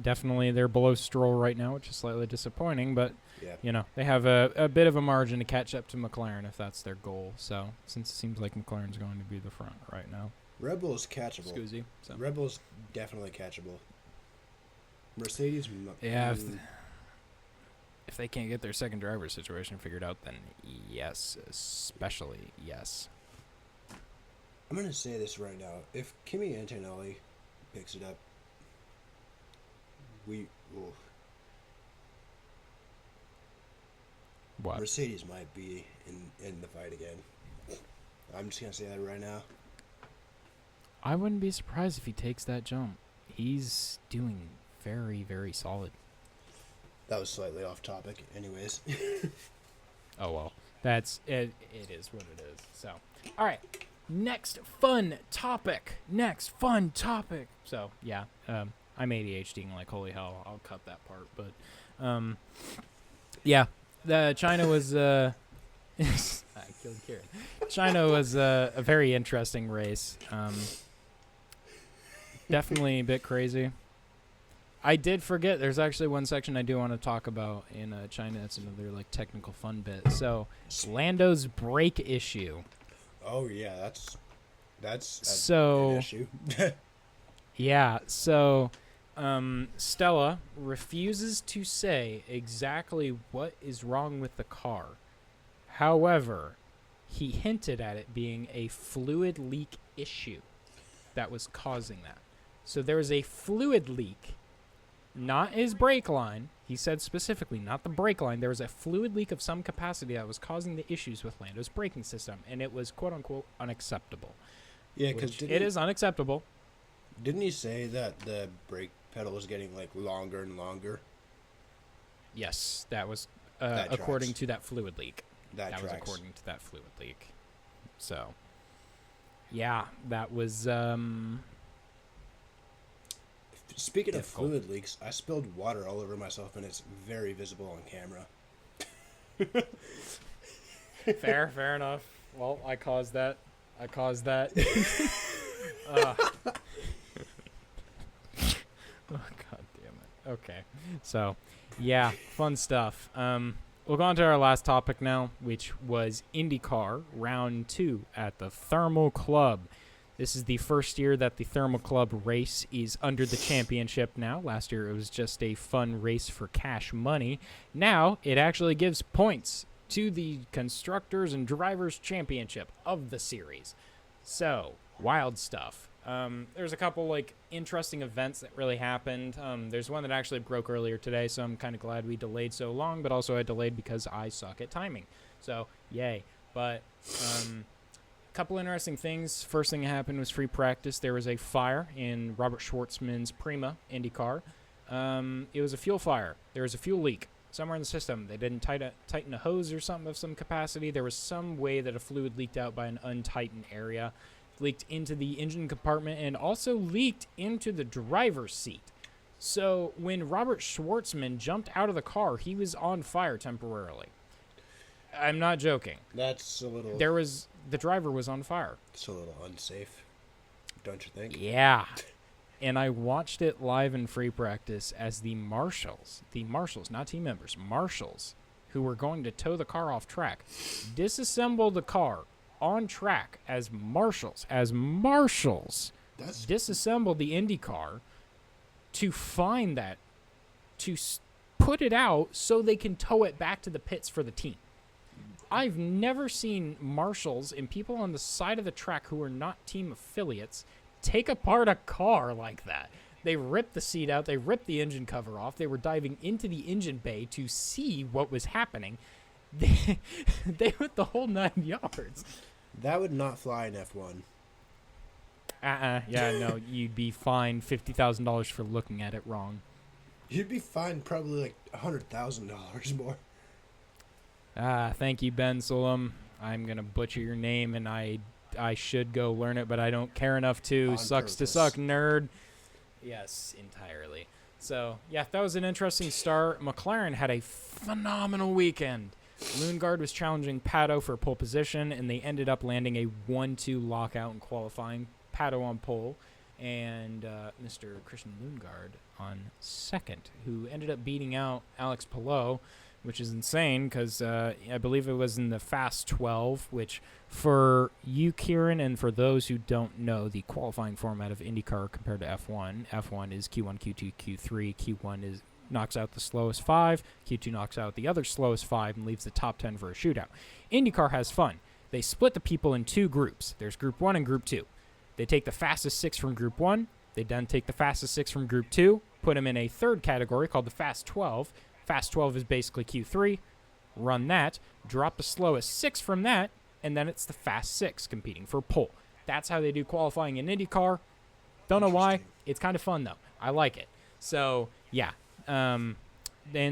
Definitely they're below Stroll right now, which is slightly disappointing. But yeah, they have a bit of a margin to catch up to McLaren if that's their goal. So since it seems like McLaren's going to be the front right now. Red Bull's catchable. Excuse you. So. Red Bull's definitely catchable. Mercedes, yeah. If they can't get their second driver situation figured out, then yes, especially yes. I'm gonna say this right now. If Kimi Antonelli picks it up, What? Mercedes might be in the fight again. I'm just gonna say that right now. I wouldn't be surprised if he takes that jump. He's doing very, very solid. That was slightly off topic. Anyways. Oh, well. That's it. It is what it is. So, all right. Next fun topic. So, yeah. I'm ADHDing like holy hell. I'll cut that part. But, yeah. China was... I killed Kieran. China was a very interesting race. Definitely a bit crazy. I did forget. There's actually one section I do want to talk about in China. It's another technical fun bit. So Lando's brake issue. Oh yeah, that's so an issue. Yeah. So Stella refuses to say exactly what is wrong with the car. However, he hinted at it being a fluid leak issue that was causing that. So there was a fluid leak. Not his brake line. He said specifically, not the brake line. There was a fluid leak of some capacity that was causing the issues with Lando's braking system, and it was quote-unquote unacceptable. Yeah, because it is unacceptable. Didn't he say that the brake pedal was getting longer and longer? Yes, that was That according tracks. to that fluid leak. That was tracks. according to that fluid leak. So, yeah, that was... Speaking difficult. of fluid leaks, I spilled water all over myself, and it's very visible on camera. Fair enough. Well, I caused that. Oh, God damn it. Okay. So, yeah, fun stuff. We'll go on to our last topic now, which was IndyCar Round 2 at the Thermal Club. This is the first year that the Thermal Club race is under the championship now. Last year it was just a fun race for cash money. Now it actually gives points to the Constructors and Drivers Championship of the series. So, wild stuff. There's a couple interesting events that really happened. There's one that actually broke earlier today, so I'm kind of glad we delayed so long, but also I delayed because I suck at timing. So, yay. But couple interesting things. First thing that happened was free practice. There was a fire in Robert Schwartzman's Prima IndyCar. It was a fuel fire. There was a fuel leak somewhere in the system. They didn't tighten a hose or something of some capacity. There was some way that a fluid leaked out by an untightened area. Leaked into the engine compartment and also leaked into the driver's seat. So when Robert Schwartzman jumped out of the car, he was on fire temporarily. I'm not joking. That's a little. The driver was on fire. It's a little unsafe, don't you think? Yeah. And I watched it live in free practice as the marshals, not team members, marshals, who were going to tow the car off track, disassemble the car on track as marshals, disassemble the Indy car to find that, put it out so they can tow it back to the pits for the team. I've never seen marshals and people on the side of the track who are not team affiliates take apart a car like that. They ripped the seat out. They ripped the engine cover off. They were diving into the engine bay to see what was happening. They went the whole 9 yards. That would not fly in F1. Yeah, no, you'd be fined $50,000 for looking at it wrong. You'd be fined probably like $100,000 more. Thank you, Ben Solom. I'm going to butcher your name, and I should go learn it, but I don't care enough to. On Sucks purpose. to suck, nerd. Yes, entirely. So, yeah, that was an interesting start. McLaren had a phenomenal weekend. Lundgaard was challenging Pato for pole position, and they ended up landing a 1-2 lockout in qualifying. Pato on pole, and Mr. Christian Lundgaard on second, who ended up beating out Alex Palou, which is insane because I believe it was in the Fast 12, which for you, Kieran, and for those who don't know the qualifying format of IndyCar compared to F1 is Q1, Q2, Q3. Q1 knocks out the slowest 5, Q2 knocks out the other slowest 5 and leaves the top 10 for a shootout. IndyCar has fun. They split the people in 2 groups. There's Group 1 and Group 2. They take the fastest 6 from Group 1. They then take the fastest 6 from Group 2, put them in a third category called the Fast 12. Fast 12 is basically Q3. Run that, drop the slowest 6 from that, and then it's the Fast 6 competing for pole. That's how they do qualifying in IndyCar. Don't know why. It's kind of fun, though. I like it. So, yeah. In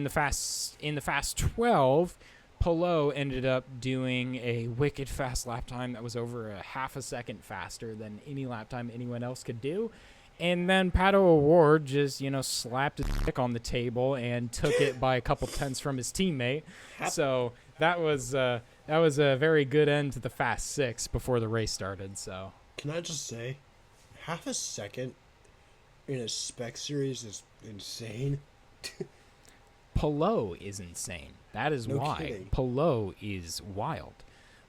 the Fast 12, Palou ended up doing a wicked fast lap time that was over a half a second faster than any lap time anyone else could do. And then Pato O'Ward just, slapped his dick on the table and took it by a couple tenths from his teammate. So that was a very good end to the Fast 6 before the race started. So can I just say, half a second in a spec series is insane. Palou is insane. That is No why. kidding. Palou is wild.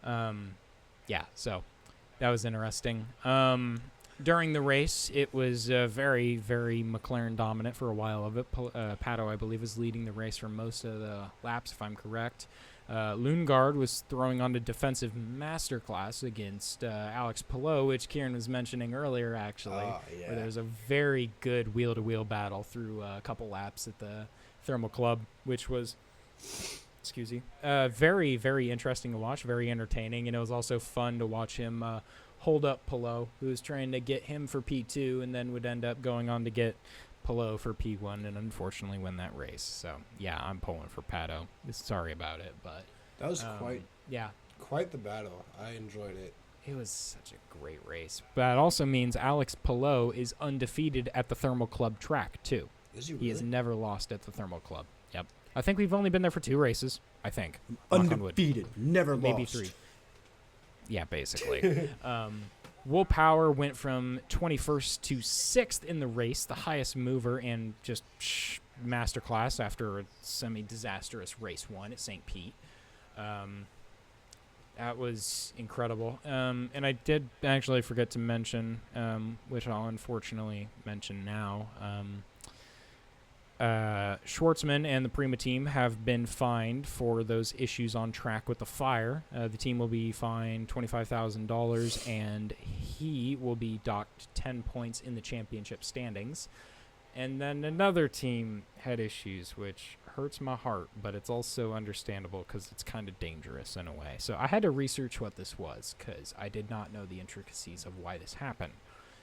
Yeah, so that was interesting. During the race, it was very, very McLaren dominant for a while of it. Pato, I believe, was leading the race for most of the laps, if I'm correct. Lundgaard was throwing on a defensive masterclass against Alex Palou, which Kieran was mentioning earlier, actually. Yeah. Where there was a very good wheel-to-wheel battle through a couple laps at the Thermal Club, which was, very, very interesting to watch, very entertaining. And it was also fun to watch him hold up Palou, who was trying to get him for P2 and then would end up going on to get Palou for P1 and unfortunately win that race. So, yeah, I'm pulling for Pato. Sorry about it, but That was quite the battle. I enjoyed it. It was such a great race. But that also means Alex Palou is undefeated at the Thermal Club track, too. Is he really? He has never lost at the Thermal Club. Yep. I think we've only been there for 2 races, I think. Undefeated. Never Maybe lost. 3. Yeah, basically. Will Power went from 21st to 6th in the race, the highest mover and just masterclass after a semi-disastrous race 1 at St. Pete. That was incredible. And I did actually forget to mention, which I'll unfortunately mention now, Schwartzman and the Prima team have been fined for those issues on track with the fire. The team will be fined $25,000, and he will be docked 10 points in the championship standings. And then another team had issues, which hurts my heart, but it's also understandable because it's kind of dangerous in a way. So I had to research what this was because I did not know the intricacies of why this happened.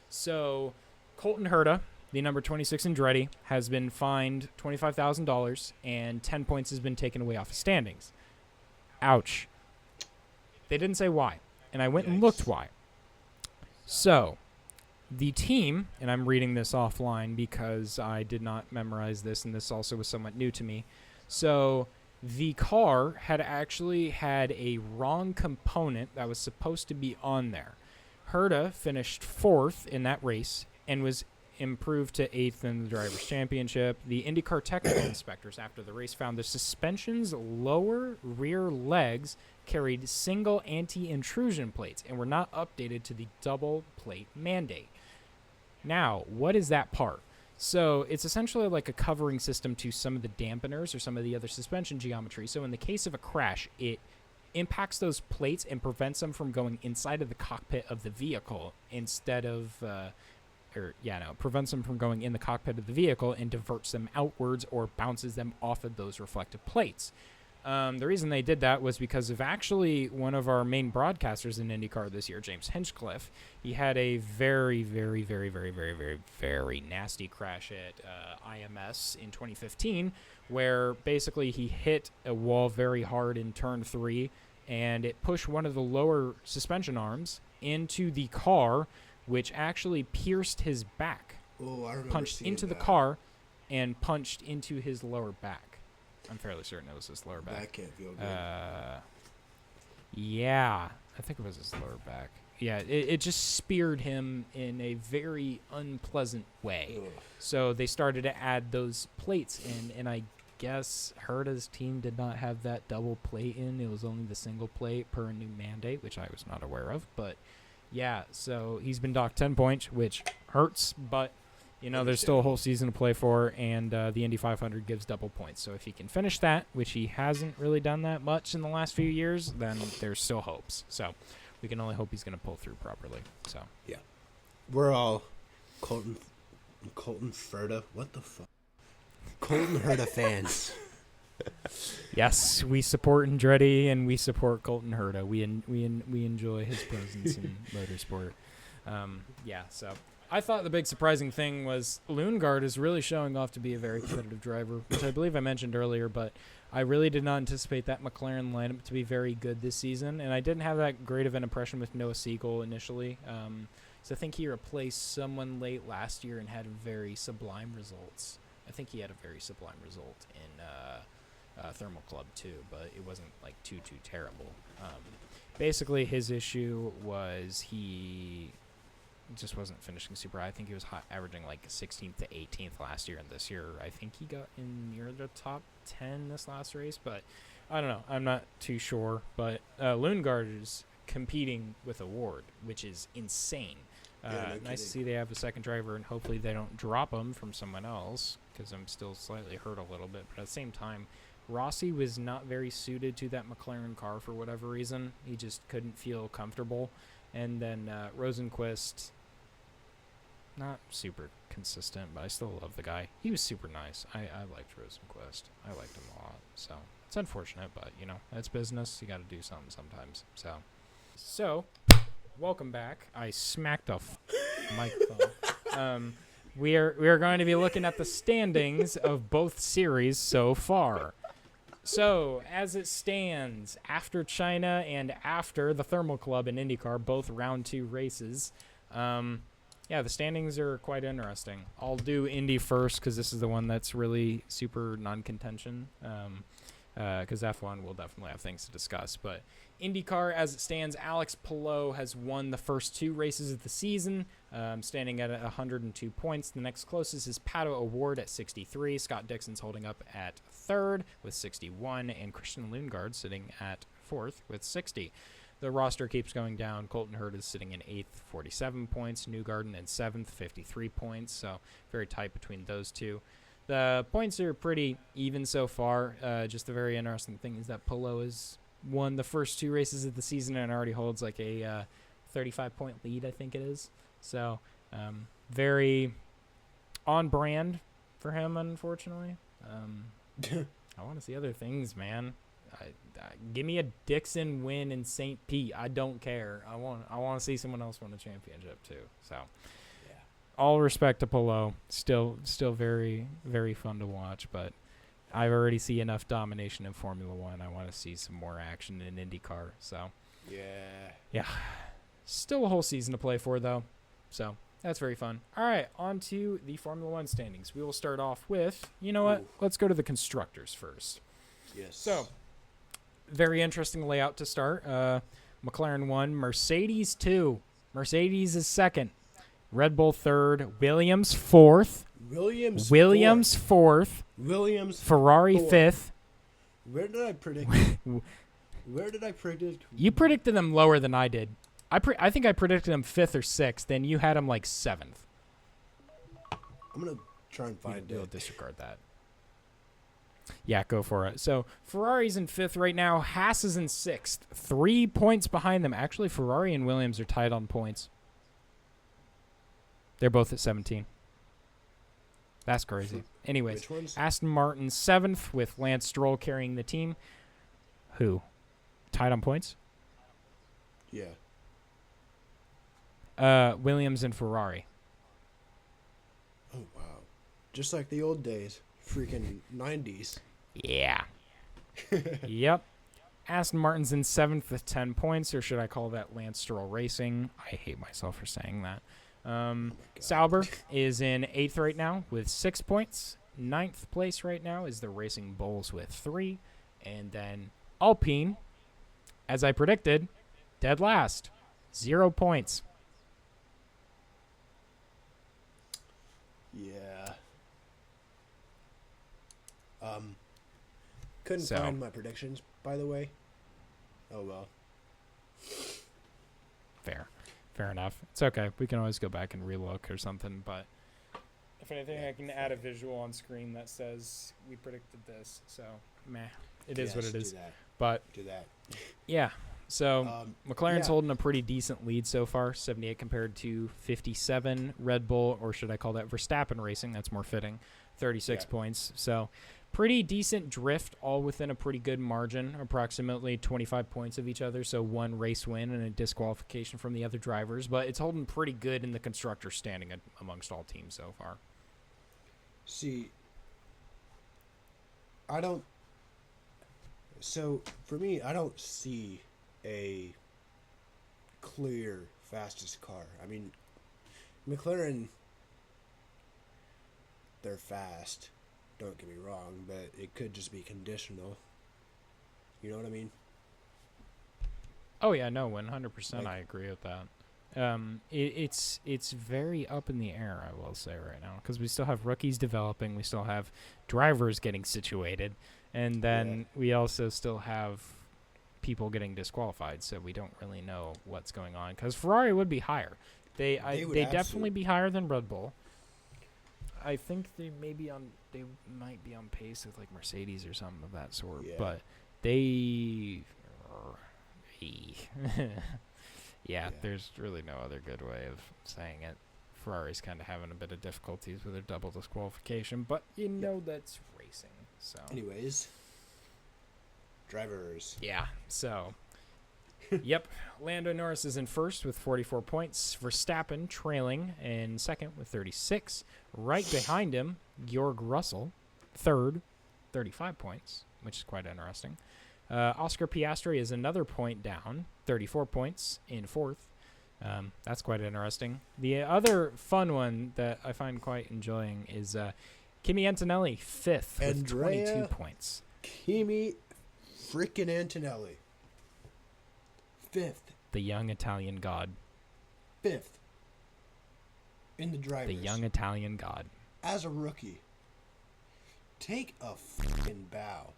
So Colton Herta, the number 26 Andretti, has been fined $25,000 and 10 points has been taken away off of standings. Ouch. They didn't say why, and I went and looked why. So the team, and I'm reading this offline because I did not memorize this, and this also was somewhat new to me. So the car had actually had a wrong component that was supposed to be on there. Herta finished 4th in that race and was improved to 8th in the Drivers' Championship. The IndyCar technical inspectors after the race found the suspension's lower rear legs carried single anti-intrusion plates and were not updated to the double plate mandate. Now, what is that part? So it's essentially like a covering system to some of the dampeners or some of the other suspension geometry. So in the case of a crash, it impacts those plates and prevents them from going inside of the cockpit of the vehicle instead of, prevents them from going in the cockpit of the vehicle and diverts them outwards or bounces them off of those reflective plates. The reason they did that was because of actually one of our main broadcasters in IndyCar this year, James Hinchcliffe. He had a very, very, very, very, very, very, very nasty crash at IMS in 2015, where basically he hit a wall very hard in turn 3, and it pushed one of the lower suspension arms into the car, which actually pierced his back. Oh, I remember punched seeing into that. the car and punched into his lower back. I'm fairly certain it was his lower back. That can't feel good. Yeah, I think it was his lower back. Yeah, it just speared him in a very unpleasant way. Ugh. So they started to add those plates in, and I guess Herta's team did not have that double plate in. It was only the single plate per a new mandate, which I was not aware of. But yeah, so he's been docked 10 points, which hurts, but there's still a whole season to play for, and the Indy 500 gives double points. So if he can finish that, which he hasn't really done that much in the last few years, then there's still hopes. So we can only hope he's going to pull through properly. So yeah, we're all Colton Herta. What the fuck? Colton Herta fans. Yes, we support Andretti and we support Colton Herta. We enjoy his presence in motorsport. So I thought the big surprising thing was Lundgaard is really showing off to be a very competitive driver, which I believe I mentioned earlier, but I really did not anticipate that McLaren lineup to be very good this season, and I didn't have that great of an impression with Noah Siegel initially. So I think he replaced someone late last year and had very sublime results. I think he had a very sublime result in Thermal Club too, but it wasn't like too terrible. Basically, his issue was he just wasn't finishing super high. I think he was averaging like 16th to 18th last year, and this year I think he got in near the top 10 this last race, but I don't know. I'm not too sure, but Lundgaard is competing with a Ward, which is insane. Nice to see they have a second driver, and hopefully they don't drop him from someone else, because I'm still slightly hurt a little bit. But at the same time, Rossi was not very suited to that McLaren car for whatever reason. He just couldn't feel comfortable. And then Rosenquist, not super consistent, but I still love the guy. He was super nice. I liked Rosenquist. I liked him a lot. So it's unfortunate, but, that's business. You got to do something sometimes. So welcome back. I smacked a microphone. We are going to be looking at the standings of both series so far. So, as it stands, after China and after the Thermal Club and IndyCar, both round 2 races, the standings are quite interesting. I'll do Indy first because this is the one that's really super non-contention, because F1 will definitely have things to discuss. But IndyCar, as it stands, Alex Palou has won the first 2 races of the season, standing at 102 points. The next closest is Pato O'Ward at 63. Scott Dixon's holding up at 3rd with 61, and Christian Lundgaard sitting at 4th with 60. The roster keeps going down. Colton Herta is sitting in 8th, 47 points. Newgarden in 7th, 53 points. So very tight between those two. The points are pretty even so far. Just the very interesting thing is that Palou has won the first 2 races of the season and already holds like a 35-point lead, I think it is. So very on brand for him, unfortunately. I want to see other things, man. Give me a Dixon win in St. Pete. I don't care. I want to see someone else win a championship too. So, yeah. All respect to Palou. Still very, very fun to watch. But I already see enough domination in Formula One. I want to see some more action in IndyCar. So, yeah. Still a whole season to play for though. So that's very fun. All right, on to the Formula One standings. We will start off with, you know what? Let's go to the constructors first. Yes. So, very interesting layout to start. McLaren 1, Mercedes 2. Mercedes is second. Red Bull third. Williams fourth. Williams fourth. Williams Ferrari fourth. fifth. Where did I predict? Where did I predict? You predicted them lower than I did. I think I predicted them fifth or sixth, and you had them like seventh. I'm gonna try and find You'll it. disregard that. Yeah, go for it. So Ferrari's in fifth right now. Haas is in sixth. 3 points behind them. Actually, Ferrari and Williams are tied on points. They're both at 17. That's crazy. Anyways, Which ones? Aston Martin seventh with Lance Stroll carrying the team. Who? Tied on points? Yeah. Williams and Ferrari. Oh wow. Just like the old days. Freaking 90s. Yeah. Yep. Aston Martin's in seventh with 10 points, or should I call that Lance Stroll Racing? I hate myself for saying that. Sauber is in eighth right now with 6 points. Ninth place right now is the Racing Bulls with 3. And then Alpine, as I predicted, dead last. 0 points. Yeah. Couldn't find my predictions, by the way. Oh well. Fair enough. It's okay. We can always go back and relook or something, but if anything, Yeah. I can add a visual on screen that says we predicted this. So, meh. It is what it is. Do that. But, Do that. yeah. So, McLaren's yeah. holding a pretty decent lead so far, 78 compared to 57. Red Bull, or should I call that Verstappen Racing? That's more fitting. 36 points. So, pretty decent drift, all within a pretty good margin, approximately 25 points of each other. So, one race win and a disqualification from the other drivers. But it's holding pretty good in the constructor standing amongst all teams so far. See, I don't. So, for me, I don't see a clear fastest car. I mean, McLaren, they're fast. Don't get me wrong, but it could just be conditional. You know what I mean? Oh, yeah, no, 100% Like- I agree with that. It's very up in the air, I will say right now, because we still have rookies developing, we still have drivers getting situated, and then we also still have people getting disqualified, so we don't really know what's going on. Because Ferrari would be higher. They definitely be higher than Red Bull. I think they might be on pace with like Mercedes or something of that sort, Yeah. but they. Yeah, there's really no other good way of saying it. Ferrari's kind of having a bit of difficulties with their double disqualification, but you know that's racing. So Anyways, drivers. yeah, so yep, Lando Norris is in first with 44 points. Verstappen trailing in second with 36. Right behind him, Georg Russell, third, 35 points, which is quite interesting. Oscar Piastri is another point down, 34 points in fourth. That's quite interesting. The other fun one that I find quite enjoying is Kimi Antonelli, fifth with 22 points. Kimi freaking Antonelli. Fifth. The young Italian god. Fifth. In the drivers. The young Italian god. As a rookie. Take a fucking bow.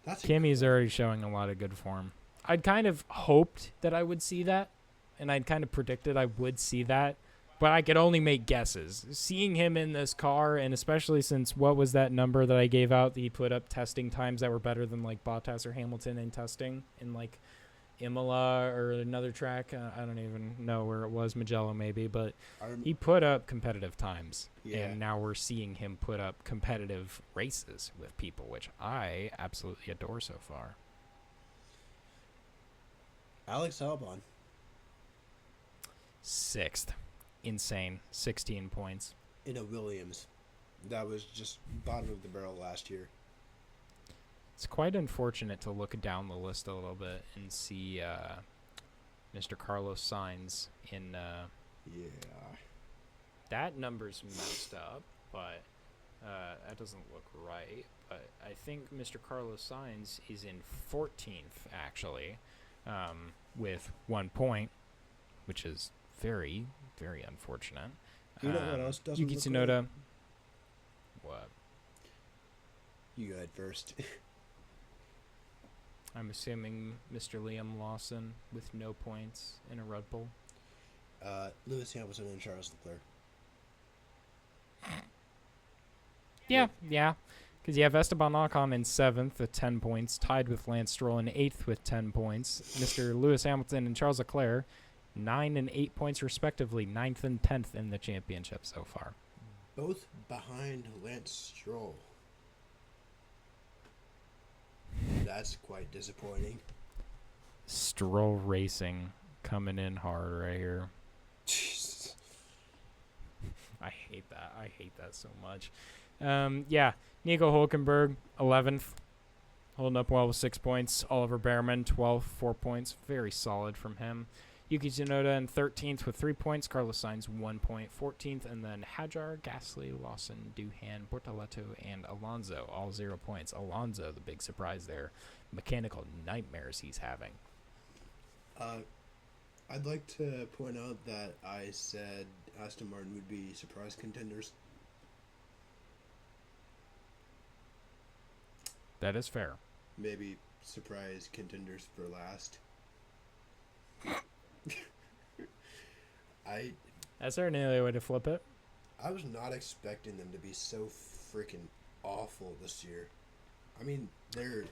That's Kimi's already showing a lot of good form. I'd kind of hoped that I would see that, and I'd kind of predicted I would see that, but I could only make guesses. Seeing him in this car, and especially since what was that number that I gave out that he put up testing times that were better than like Bottas or Hamilton in testing in like Imola or another track. I don't even know where it was, Mugello maybe, but he put up competitive times. Yeah. And now we're seeing him put up competitive races with people, which I absolutely adore so far. Alex Albon. Sixth. Insane. 16 points. In a Williams. That was just bottom of the barrel last year. It's quite unfortunate to look down the list a little bit and see Mr. Carlos Sainz in... Yeah. That number's messed up, but That doesn't look right, but I think Mr. Carlos Sainz is in 14th, actually, with 1 point, which is very, very unfortunate. You know what else doesn't Yuki look Tsunoda. right? What? You go ahead first. I'm assuming Mr. Liam Lawson with no points in a Red Bull. Lewis Hamilton and Charles Leclerc. Yeah. Because you have Esteban Ocon in 7th with 10 points, tied with Lance Stroll in 8th with 10 points. Mr. Lewis Hamilton and Charles Leclerc, 9 and 8 points respectively, 9th and 10th in the championship so far. Both behind Lance Stroll. That's quite disappointing. Stroll Racing coming in hard right here. Jesus. I hate that. I hate that so much. Nico Hulkenberg, 11th, holding up well with 6 points. Oliver Behrman, 12th, 4 points. Very solid from him. Yuki Tsunoda in 13th with 3 points. Carlos Sainz, 1 point, 14th. And then Hadjar, Gasly, Lawson, Duhan, Bortoleto, and Alonso, all 0 points. Alonso, the big surprise there. Mechanical nightmares he's having. I'd like to point out that I said Aston Martin would be surprise contenders. That is fair. Maybe surprise contenders for last. Is there any other way to flip it? I was not expecting them to be so freaking awful this year. I mean, they're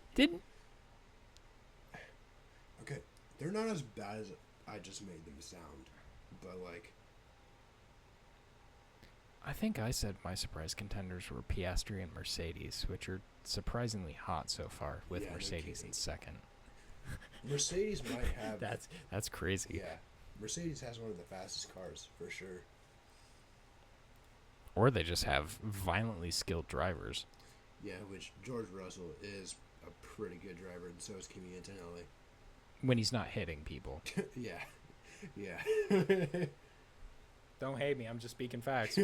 not as bad as I just made them sound, but like, I think I said my surprise contenders were Piastri and Mercedes, which are surprisingly hot so far, with Mercedes in second. Mercedes might have that's crazy. Yeah, Mercedes has one of the fastest cars for sure. Or they just have violently skilled drivers. Yeah, which George Russell is a pretty good driver, and so is Kimi Antonelli. When he's not hitting people. Yeah. Don't hate me, I'm just speaking facts.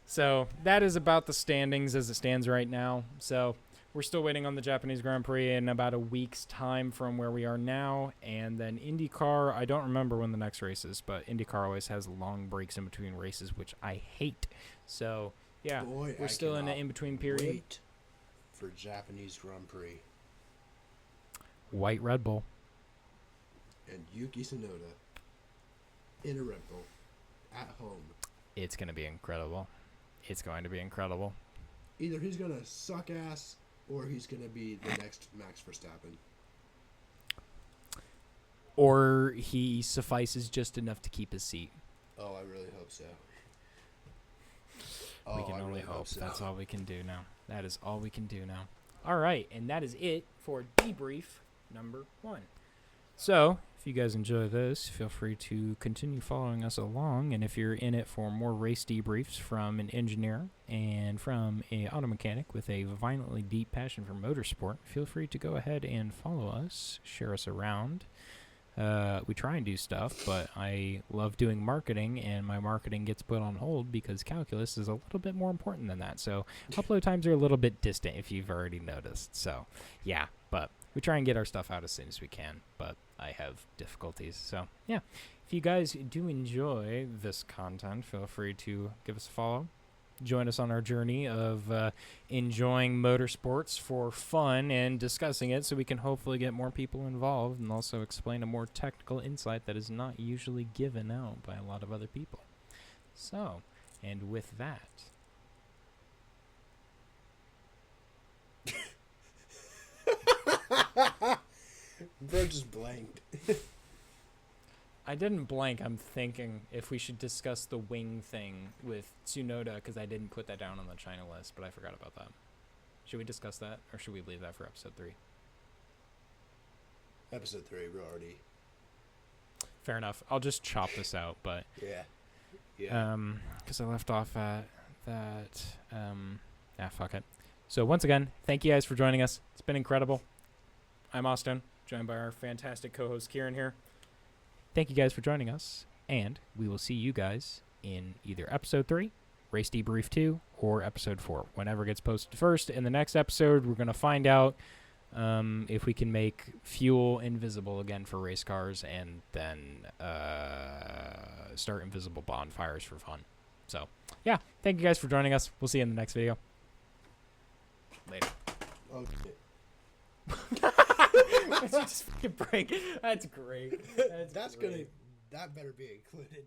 So that is about the standings as it stands right now. So we're still waiting on the Japanese Grand Prix in about a week's time from where we are now. And then IndyCar, I don't remember when the next race is, but IndyCar always has long breaks in between races, which I hate. So, yeah, we're still in an in-between period. Wait for Japanese Grand Prix. White Red Bull. And Yuki Tsunoda in a Red Bull at home. It's going to be incredible. It's going to be incredible. Either he's going to suck ass or he's going to be the next Max Verstappen. Or he suffices just enough to keep his seat. Oh, I really hope so. We can only hope. That's all we can do now. That is all we can do now. All right, and that is it for debrief number 1. So, if you guys enjoy this, feel free to continue following us along. And if you're in it for more race debriefs from an engineer and from an auto mechanic with a violently deep passion for motorsport, feel free to go ahead and follow us, share us around. We try and do stuff, but I love doing marketing, and my marketing gets put on hold because calculus is a little bit more important than that. So upload times are a little bit distant if you've already noticed. So, yeah, but we try and get our stuff out as soon as we can, but I have difficulties. So, yeah, if you guys do enjoy this content, feel free to give us a follow. Join us on our journey of enjoying motorsports for fun and discussing it so we can hopefully get more people involved and also explain a more technical insight that is not usually given out by a lot of other people. So, and with that... Bro just blanked. I didn't blank. I'm thinking if we should discuss the wing thing with Tsunoda, because I didn't put that down on the China list, but I forgot about that. Should we discuss that, or should we leave that for episode 3? Episode 3, we're already... Fair enough. I'll just chop this out, but... Yeah. Because I left off at that... fuck it. So once again, thank you guys for joining us. It's been incredible. I'm Austin, joined by our fantastic co-host Kieran here. Thank you guys for joining us, and we will see you guys in either episode 3 Race Debrief 2 or episode 4, whenever it gets posted first. In the next episode, we're going to find out if we can make fuel invisible again for race cars, and then start invisible bonfires for fun. So, yeah, thank you guys for joining us. We'll see you in the next video. Later. Okay. Just fucking break. That's great. That better be included.